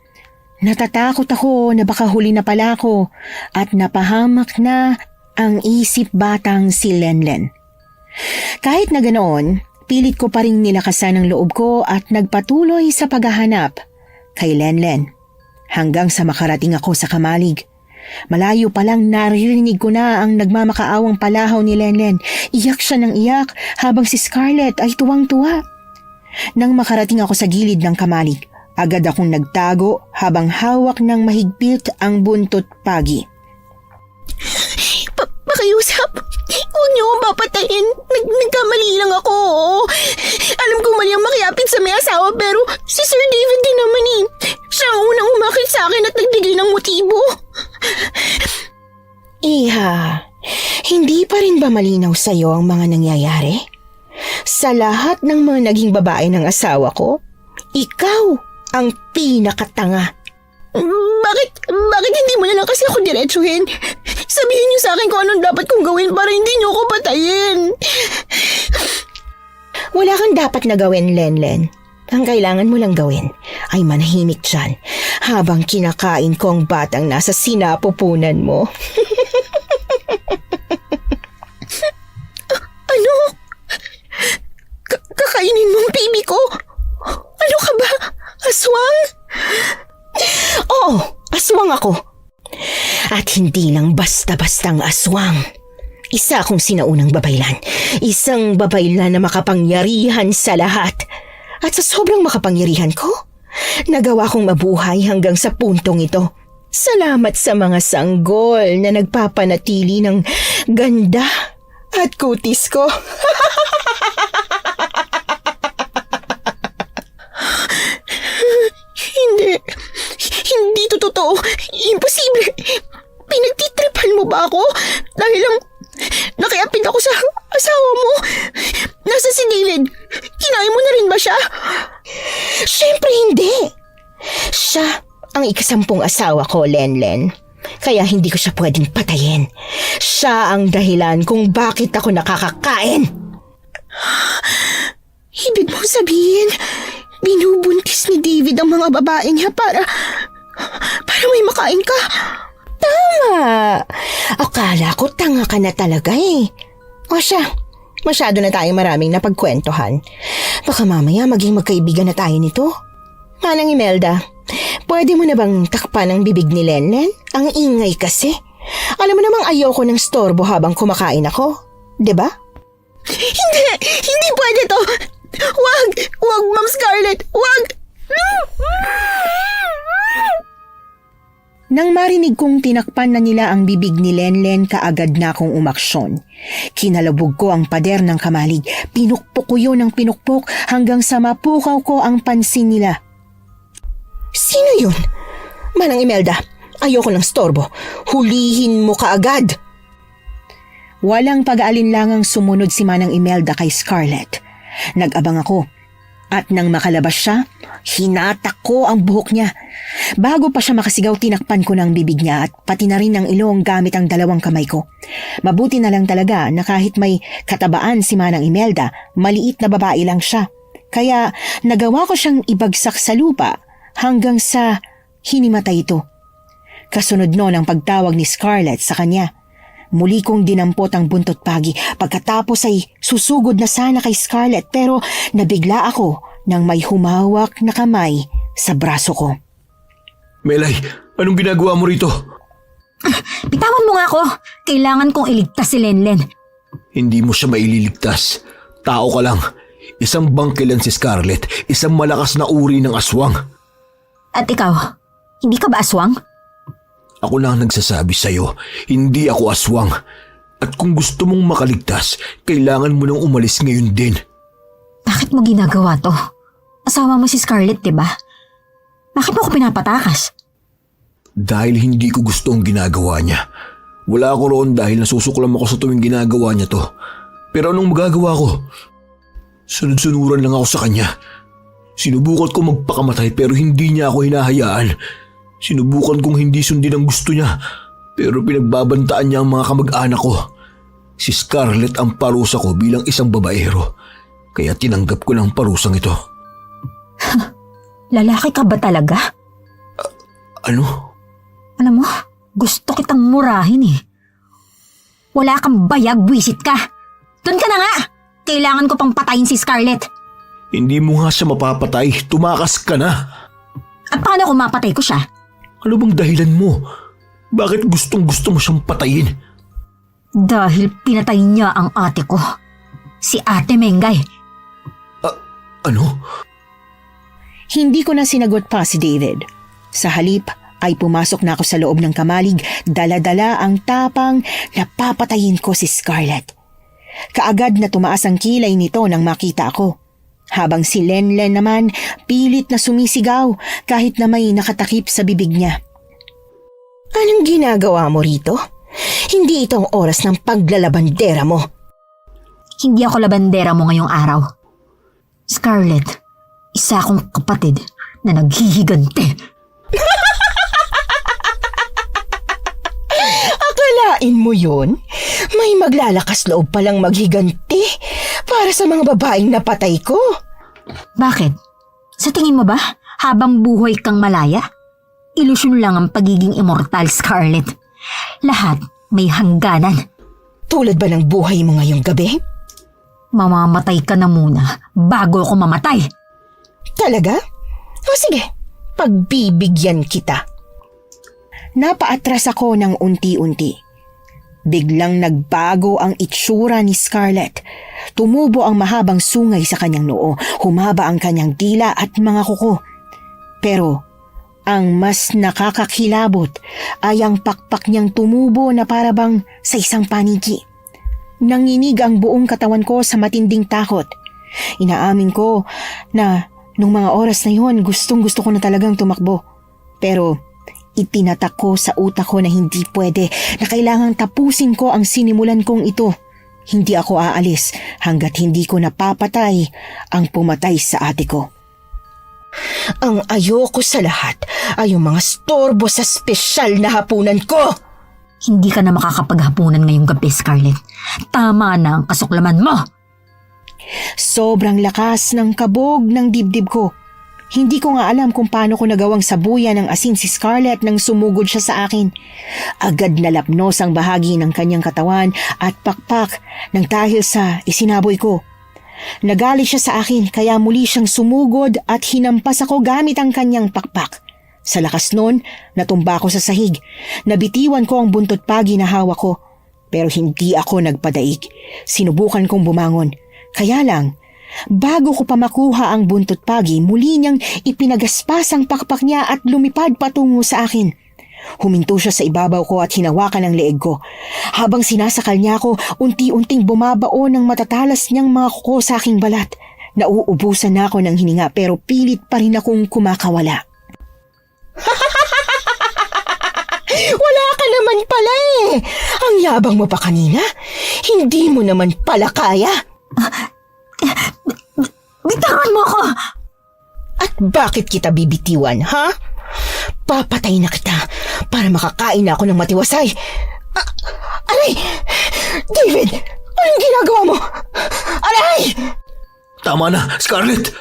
Natatakot ako na baka huli na pala ako at napahamak na ang isip batang si Lenlen. Kahit na ganoon, pilit ko pa rin nilakasan ang loob ko at nagpatuloy sa paghahanap kay Lenlen hanggang sa makarating ako sa kamalig. Malayo pa lang naririnig ko na ang nagmamakaawang palahaw ni Lenlen. Iyak siya ng iyak habang si Scarlett ay tuwang-tuwa. Nang makarating ako sa gilid ng kamalig, agad akong nagtago habang hawak ng mahigpit ang buntot pagi. Pakiusap, huwag niyo akong papatayin. Nagkamali lang ako. Alam ko mali ang makiapit sa may asawa pero si Sir David din naman eh. Siya ang unang umakit sa akin at nagbigay ng motibo. Iha, hindi pa rin ba malinaw sa'yo ang mga nangyayari? Sa lahat ng mga naging babae ng asawa ko, ikaw ang pinakatanga. Bakit hindi mo na lang kasi ako diretsuhin? Sabihin niyo sa akin kung anong dapat kong gawin para hindi niyo ako patayin. Wala kang dapat na gawin, Lenlen. Ang kailangan mo lang gawin ay manahimik dyan habang kinakain ko ang batang nasa sinapupunan mo. Ano? Kakainin mo ang baby ko? Ano ka ba? Aswang? Oo, aswang ako. At hindi lang basta-bastang aswang. Isa akong sinaunang babaylan. Isang babaylan na makapangyarihan sa lahat. At sa sobrang makapangyarihan ko, nagawa kong mabuhay hanggang sa puntong ito. Salamat sa mga sanggol na nagpapanatili ng ganda at kutis ko. Hindi to totoo. Imposible. Pinagtitripan mo ba ako? Dahil lang nakiapid ako sa asawa mo. Nasa si David. Kinain mo na rin ba siya? Siyempre hindi. Siya ang ikasampung asawa ko, Lenlen. Kaya hindi ko siya pwedeng patayin. Siya ang dahilan kung bakit ako nakakakain. Ibig mong sabihin, binubuntis ni David ang mga babae niya para may makain ka? Tama. Akala ko tanga ka na talaga eh. O siya, masyado na tayong maraming napagkwentuhan. Baka mamaya maging magkaibigan na tayo nito. Manang Imelda, pwede mo na bang takpan ang bibig ni Lenlen? Ang ingay kasi. Alam mo namang ayoko ng storbo habang kumakain ako. 'Di ba? Hindi pwede to. Wag, Ma'am Scarlett, wag. Nang marinig kong tinakpan na nila ang bibig ni Lenlen, kaagad na akong umaksyon. Kinalabog ko ang pader ng kamalig, pinukpok ko yun ng pinukpok hanggang sa mapukaw ko ang pansin nila. Sino yun? Manang Imelda, ayoko ng storbo. Hulihin mo kaagad. Walang pag-aalinlangang sumunod si Manang Imelda kay Scarlett. Nag-abang ako. At nang makalabas siya, hinatak ko ang buhok niya. Bago pa siya makasigaw, tinakpan ko ng bibig niya at pati na rin ang ilong gamit ang dalawang kamay ko. Mabuti na lang talaga na kahit may katabaan si Manang Imelda, maliit na babae lang siya. Kaya nagawa ko siyang ibagsak sa lupa hanggang sa hinimatay ito. Kasunod noon ang pagtawag ni Scarlett sa kanya. Muli kong dinampot ang buntot pagi. Pagkatapos ay susugod na sana kay Scarlett pero nabigla ako nang may humawak na kamay sa braso ko. Melay, anong ginagawa mo rito? Bitawan mo nga ako. Kailangan kong iligtas si Lenlen. Hindi mo siya maililigtas. Tao ka lang. Isang bangkilan si Scarlett, isang malakas na uri ng aswang. At ikaw, hindi ka ba aswang? Ako na ang nagsasabi sa'yo, hindi ako aswang. At kung gusto mong makaligtas, kailangan mo nang umalis ngayon din. Bakit mo ginagawa to? Asawa mo si Scarlett, diba? Bakit mo ako pinapatakas? Dahil hindi ko gusto ang ginagawa niya. Wala ako roon dahil nasusuklam ako sa tuwing ginagawa niya to. Pero anong magagawa ko? Sunod-sunuran lang ako sa kanya. Sinubukan ko magpakamatay pero hindi niya ako hinahayaan. Sinubukan kong hindi sundin ang gusto niya, pero pinagbabantaan niya ang mga kamag-anak ko. Si Scarlett ang parusa ko bilang isang babaero, kaya tinanggap ko ng parusang ito. Lalaki ka ba talaga? Ano? Alam mo, gusto kitang murahin eh. Wala kang bayag, buwisit ka. Doon ka na nga! kailangan ko pang patayin si Scarlett. Hindi mo nga siya mapapatay. Tumakas ka na. At paano kung mapatay ko siya? Ano bang dahilan mo? Bakit gustong gusto mo siyang patayin? Dahil pinatay niya ang ate ko. Si Ate Mengay. Ano? Hindi ko na sinagot pa si David. Sa halip ay pumasok na ako sa loob ng kamalig, dala-dala ang tapang na papatayin ko si Scarlett. Kaagad na tumaas ang kilay nito nang makita ako. Habang si Lenlen naman pilit na sumisigaw kahit na may nakatakip sa bibig niya. Anong ginagawa mo rito? Hindi ito ang oras ng paglalabandera mo. Hindi ako labandera mo ngayong araw. Scarlett, isa akong kapatid na naghihigante. Akalain mo yun? May maglalakas loob palang maghiganti para sa mga babaeng napatay ko. Bakit? Sa tingin mo ba, habang buhay kang malaya? Ilusyon lang ang pagiging immortal, Scarlett. Lahat may hangganan. Tulad ba ng buhay mo ngayong gabi? Mamamatay ka na muna bago ako mamatay. Talaga? O sige, pagbibigyan kita. Napaatras ako ng unti-unti. Biglang nagbago ang itsura ni Scarlett. Tumubo ang mahabang sungay sa kanyang noo, humaba ang kanyang dila at mga kuko. Pero ang mas nakakakilabot ay ang pakpak niyang tumubo na parabang sa isang paniki. Nanginig ang buong katawan ko sa matinding takot. Inaamin ko na nung mga oras na yun, gustong-gusto ko na talagang tumakbo. Pero itinatak ko sa utak ko na hindi pwede, na kailangang tapusin ko ang sinimulan kong ito. Hindi ako aalis hanggat hindi ko napapatay ang pumatay sa ate ko. Ang ayoko sa lahat ay yung mga storbo sa espesyal na hapunan ko. Hindi ka na makakapaghapunan ngayong gabi, Scarlett. Tama na ang kasuklaman mo. Sobrang lakas ng kabog ng dibdib ko. Hindi ko nga alam kung paano ko nagawang sabuyan ng asin si Scarlett nang sumugod siya sa akin. Agad nalapnos ang bahagi ng kanyang katawan at pakpak nang dahil sa isinaboy ko. Nagalit siya sa akin kaya muli siyang sumugod at hinampas ako gamit ang kanyang pakpak. Sa lakas nun, natumba ako sa sahig. Nabitiwan ko ang buntot pagi na hawak ko. Pero hindi ako nagpadaig. Sinubukan kong bumangon. Kaya lang, bago ko pa makuha ang buntot pagi, muli niyang ipinagaspas ang pakpak niya at lumipad patungo sa akin. Huminto siya sa ibabaw ko at hinawakan ang leeg ko. Habang sinasakal niya ako, unti-unting bumabaon ng matatalas niyang mga kuko sa aking balat. Nauubusan na ako ng hininga pero pilit pa rin akong kumakawala. Wala ka naman pala eh. Ang yabang mo pa kanina. Hindi mo naman pala kaya. Bitawan mo ako! At bakit kita bibitiwan, ha? Papatay na kita para makakain na ako ng matiwasay. Aray! David! Anong ginagawa mo? Aray! Tama na, Scarlett!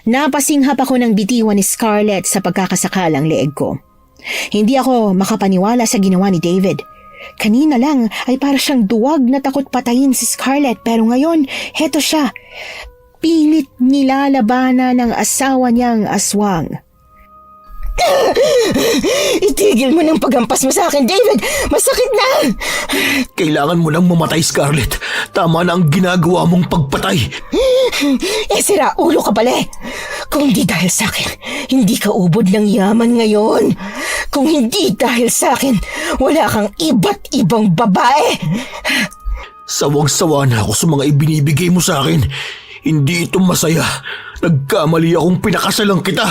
Napasinghap ako ng bitiwan ni Scarlett sa pagkakasakalang leeg ko. Hindi ako makapaniwala sa ginawa ni David. Kanina lang ay para siyang duwag na takot patayin si Scarlett pero ngayon, heto siya. Pilit nilalabanan ng asawa niyang aswang. Itigil mo ng paghampas mo sa akin, David! Masakit na! Kailangan mo nang mamatay, Scarlett. Tama na ang ginagawa mong pagpatay. Sira ulo ka pala eh. Kung hindi dahil sa akin, hindi ka ubod ng yaman ngayon. Kung hindi dahil sa akin, wala kang iba't ibang babae. Sawang-sawa na ako sa mga ibinibigay mo sa akin. Hindi ito masaya. Nagkamali akong pinakasalang kita.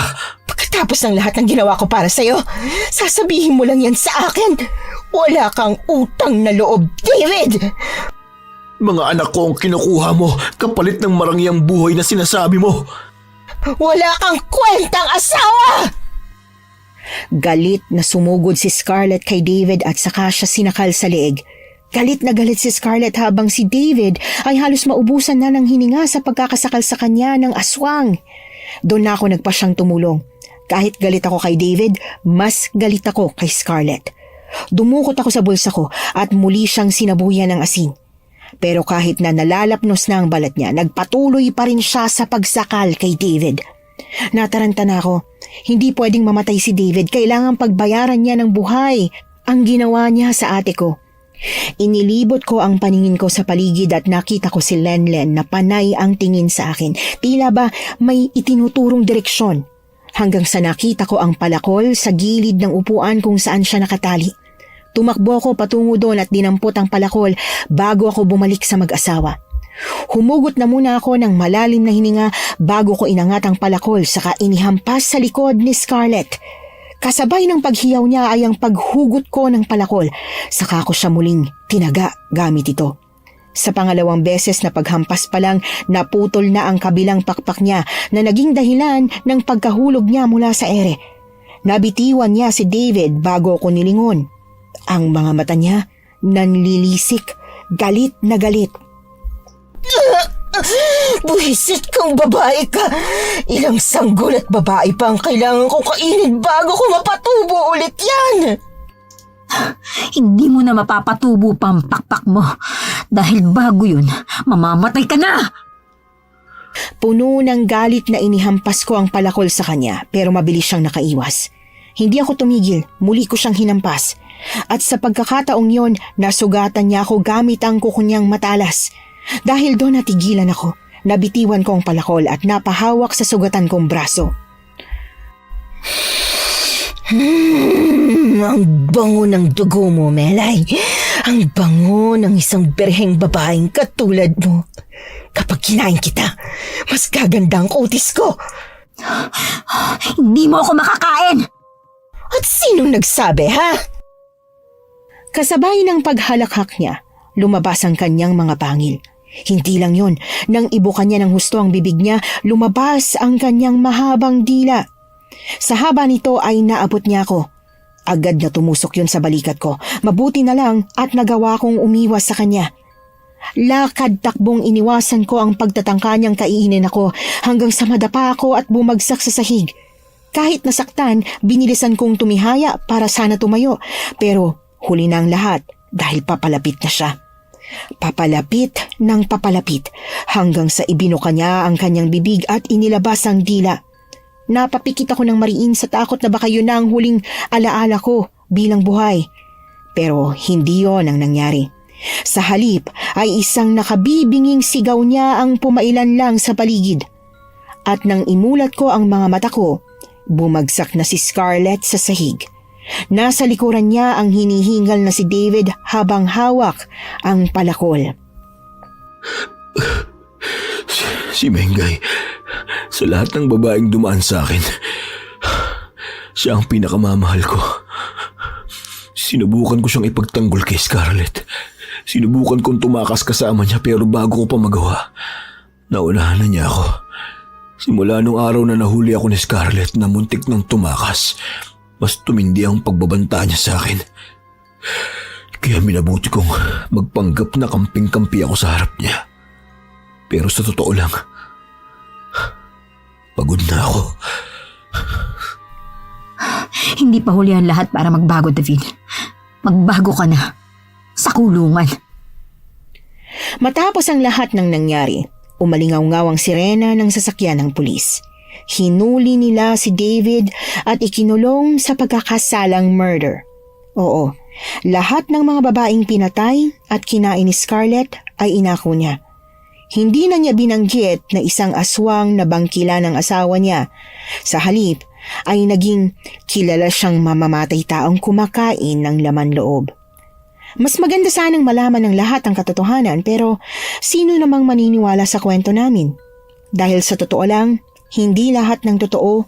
Pagkatapos ng lahat ng ginawa ko para sa'yo, sasabihin mo lang yan sa akin. Wala kang utang na loob, David! Mga anak ko ang kinukuha mo kapalit ng marangyang buhay na sinasabi mo. Wala kang kwentang asawa! Galit na sumugod si Scarlett kay David at saka siya sinakal sa leeg. Galit na galit si Scarlett habang si David ay halos maubusan na ng hininga sa pagkakasakal sa kanya ng aswang. Doon na ako nagpasyang tumulong. Kahit galit ako kay David, mas galit ako kay Scarlett. Dumukot ako sa bulsa ko at muli siyang sinabuyan ng asin. Pero kahit na nalalapnos na ang balat niya, nagpatuloy pa rin siya sa pagsakal kay David. Nataranta na ako. Hindi pwedeng mamatay si David. Kailangan pagbayaran niya ng buhay ang ginawa niya sa ate ko. Inilibot ko ang paningin ko sa paligid at nakita ko si Lenlen na panay ang tingin sa akin. Tila ba may itinuturong direksyon. Hanggang sa nakita ko ang palakol sa gilid ng upuan kung saan siya nakatali. Tumakbo ako patungo doon at dinampot ang palakol bago ako bumalik sa mag-asawa. Humugot na muna ako ng malalim na hininga bago ko inangat ang palakol saka inihampas sa likod ni Scarlett. Kasabay ng paghiyaw niya ay ang paghugot ko ng palakol saka ko siya muling tinaga gamit ito. Sa pangalawang beses na paghampas pa lang, naputol na ang kabilang pakpak niya na naging dahilan ng pagkahulog niya mula sa ere. Nabitiwan niya si David bago ko nilingon. Ang mga mata niya nanlilisik, galit na galit. Buwisit kang babae ka. Ilang sanggol at babae pa ang kailangan kong kainin bago ko mapatubo ulit yan. Hindi mo na mapapatubo pa ang pakpak mo. Dahil bago yun, mamamatay ka na! Puno ng galit na inihampas ko ang palakol sa kanya pero mabilis siyang nakaiwas. Hindi ako tumigil, muli ko siyang hinampas. At sa pagkakataong yon, nasugatan niya ako gamit ang kuko niyang matalas. Dahil doon natigilan ako, nabitiwan ko ang palakol at napahawak sa sugatan kong braso. Ang bango ng dugo mo, Melay. Ang bango ng isang berheng babaeng katulad mo. Kapag kinain kita, mas gaganda ang kutis ko. Hindi mo ako makakain! At sinong nagsabi, ha? Kasabay ng paghalakhak niya, lumabas ang kanyang mga pangil. Hindi lang yon, nang ibukan niya ng husto ang bibig niya, lumabas ang kanyang mahabang dila. Sa haba nito ay naabot niya ako. Agad na tumusok yun sa balikat ko. Mabuti na lang at nagawa kong umiwas sa kanya. Lakad takbong iniwasan ko ang pagtatangka niyang kainin ako hanggang sa madapa ako at bumagsak sa sahig. Kahit nasaktan, binilisan kong tumihaya para sana tumayo. Pero huli na ang lahat dahil papalapit na siya. Papalapit ng papalapit hanggang sa ibinuka niya ang kanyang bibig at inilabas ang dila. Napapikit ako ng mariin sa takot na baka yun na ang huling alaala ko bilang buhay. Pero hindi yon ang nangyari. Sa halip ay isang nakabibinging sigaw niya ang pumailan lang sa paligid. At nang imulat ko ang mga mata ko, bumagsak na si Scarlett sa sahig. Nasa likuran niya ang hinihingal na si David habang hawak ang palakol. Si Mengay, sa lahat ng babaeng dumaan sa akin, siya ang pinakamamahal ko. Sinubukan ko siyang ipagtanggol kay Scarlett. Sinubukan kong tumakas kasama niya pero bago ko pa magawa, naunahan na niya ako. Simula nung araw na nahuli ako ni Scarlett na muntik nang tumakas, mas tumindi ang pagbabanta niya sa akin. Kaya minabuti kong magpanggap na kamping-kampi ako sa harap niya. Pero sa totoo lang, pagod na ako. Hindi pa huli ang lahat para magbago, David. Magbago ka na. Sa kulungan. Matapos ang lahat ng nangyari, umalingaw-ngaw ang sirena ng sasakyan ng pulis. Hinuli nila si David at ikinulong sa pagkakasalang murder. Oo, lahat ng mga babaeng pinatay at kinain ni Scarlett ay inako niya. Hindi na niya binanggit na isang aswang na bangkila ng asawa niya. Sa halip ay naging kilala siyang mamamatay taong kumakain ng laman loob. Mas maganda sanang malaman ng lahat ang katotohanan pero sino namang maniniwala sa kwento namin? Dahil sa totoo lang, hindi lahat ng totoo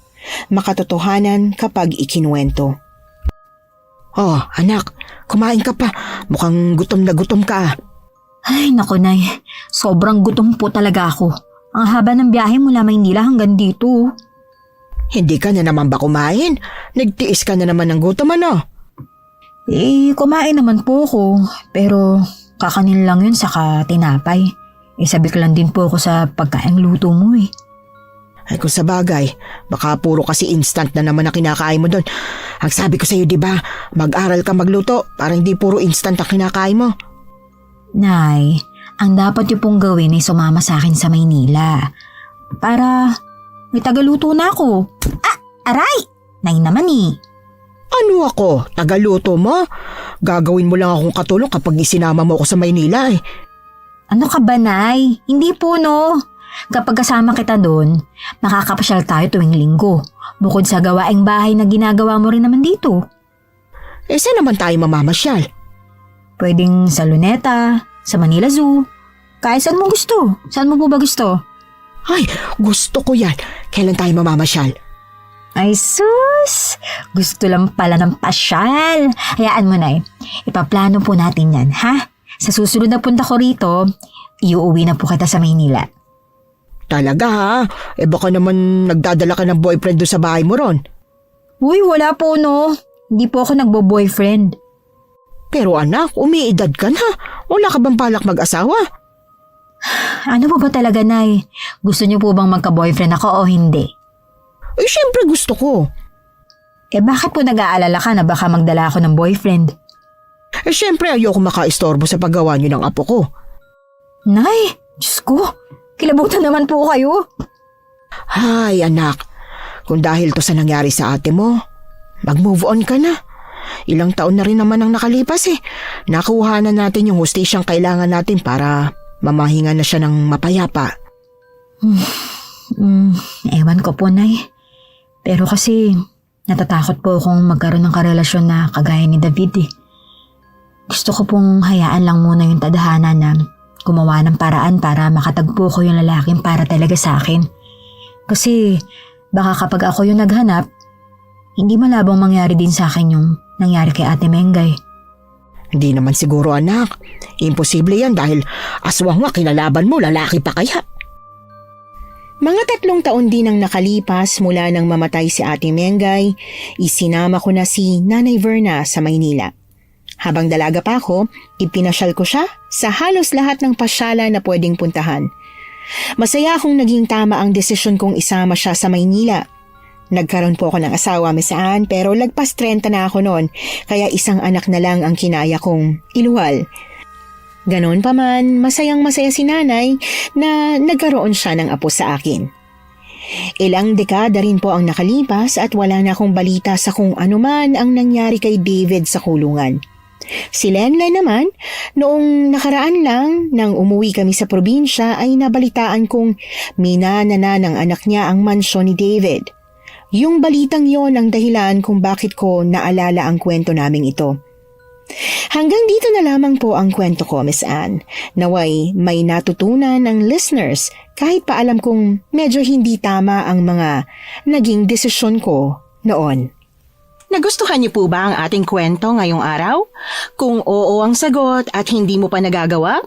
makatotohanan kapag ikinuwento. Oh, anak, kumain ka pa. Mukhang gutom na gutom ka. Ay, naku, Nay. Sobrang gutom po talaga ako. Ang haba ng biyahe mula Maynila hanggang dito. Hindi ka na naman ba kumain? Nagtiis ka na naman ng gutom, ano? Kumain naman po ako. Pero kakanin lang yun saka tinapay. Sabi ko lang din po ako sa pagkain luto mo eh. Ay kung sa bagay, baka puro kasi instant na naman na kinakain mo doon. Ang sabi ko sa'yo, di ba, mag-aral ka magluto para hindi puro instant ang kinakain mo. Nay, Ang dapat niyo pong gawin ay sumama sa akin sa Maynila. Para may tagaluto na ako. Aray! Nay naman eh. Ano ako? Tagaluto mo? Gagawin mo lang akong katulong kapag isinama mo ako sa Maynila eh. Ano ka ba, Nay? Hindi po, no. Kapag kasama kita doon, makakapasyal tayo tuwing linggo. Bukod sa gawaing bahay na ginagawa mo rin naman dito. Eh saan naman tayo mamamasyal? Pwedeng sa Luneta, sa Manila Zoo. Kahit saan mo gusto. Saan mo po ba gusto? Ay, gusto ko yan. Kailan tayo mamamasyal? Ay sus! Gusto lang pala ng pasyal. Hayaan mo, Nay. Ipaplano po natin yan, ha? Sa susunod na punta ko rito, iuuwi na po kita sa Maynila. Talaga ha? Eh baka naman nagdadala ka ng boyfriend doon sa bahay mo ron. Uy, wala po, no. Hindi po ako nagbo-boyfriend. Pero anak, umiidad ka na. Wala ka bang balak mag-asawa? Ano po ba talaga, Nay? Gusto niyo po bang magka-boyfriend ako o hindi? Eh syempre gusto ko. Eh bakit po nag-aalala ka na baka magdala ako ng boyfriend? Eh syempre ayoko makaistorbo sa paggawa niyo ng apo ko. Nay, Diyos ko, kilabutan naman po kayo. Hay anak, kung dahil to sa nangyari sa ate mo, mag-move on ka na. Ilang taon na rin naman ang nakalipas eh. Nakuha na natin yung hustisyang kailangan natin para mamahinga na siya ng mapayapa. Ewan ko po, Nay. Pero kasi natatakot po akong magkaroon ng karelasyon na kagaya ni David eh. Gusto ko pong hayaan lang muna yung tadhana na gumawa ng paraan para makatagpo ko yung lalaking para talaga sa akin. Kasi baka kapag ako yung naghanap, hindi malabong mangyari din sa akin yung nangyari kay Ate Mengay. Hindi naman siguro anak. Imposible yan dahil aswang nga kinalaban mo, lalaki pa kaya. Mga 3 taon din ang nakalipas mula nang mamatay si Ate Mengay, isinama ko na si Nanay Verna sa Maynila. Habang dalaga pa ako, ipinasyal ko siya sa halos lahat ng pasyala na pwedeng puntahan. Masaya akong naging tama ang desisyon kong isama siya sa Maynila. Nagkaroon po ako ng asawa, Miss Anne, pero lagpas 30 na ako noon, kaya isang anak na lang ang kinaya kong iluwal. Ganon pa man, masayang-masaya si nanay na nagkaroon siya ng apo sa akin. Ilang dekada rin po ang nakalipas at wala na akong balita sa kung anuman ang nangyari kay David sa kulungan. Si Lenlay naman, noong nakaraan lang nang umuwi kami sa probinsya ay nabalitaan kong minana na ng anak niya ang mansyon ni David. Yung balitang yon ang dahilan kung bakit ko naalala ang kwento naming ito. Hanggang dito na lamang po ang kwento ko, Miss Anne. Naway may natutunan ng listeners kahit pa alam kong medyo hindi tama ang mga naging desisyon ko noon. Nagustuhan niyo po ba ang ating kwento ngayong araw? Kung oo ang sagot at hindi mo pa nagagawa,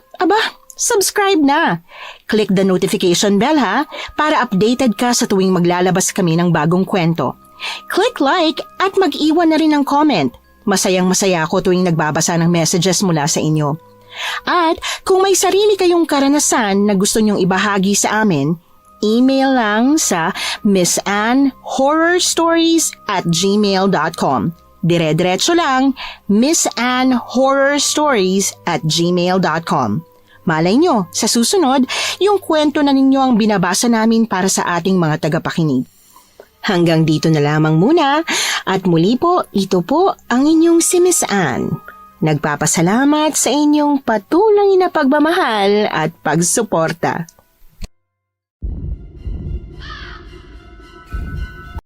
subscribe na. Click the notification bell ha, para updated ka sa tuwing maglalabas kami ng bagong kwento. Click like at mag-iwan na rin ng comment. Masayang-masaya ako tuwing nagbabasa ng messages mula sa inyo. At kung may sarili kayong karanasan na gusto nyong ibahagi sa amin, email lang sa missanhorrorstories@gmail.com. Dire-diretso lang, missanhorrorstories@gmail.com. Malay nyo, sa susunod, yung kwento na ninyo ang binabasa namin para sa ating mga tagapakinig. Hanggang dito na lamang muna at muli po, ito po ang inyong si Miss Anne. Nagpapasalamat sa inyong patuloy na pagmamahal at pagsuporta.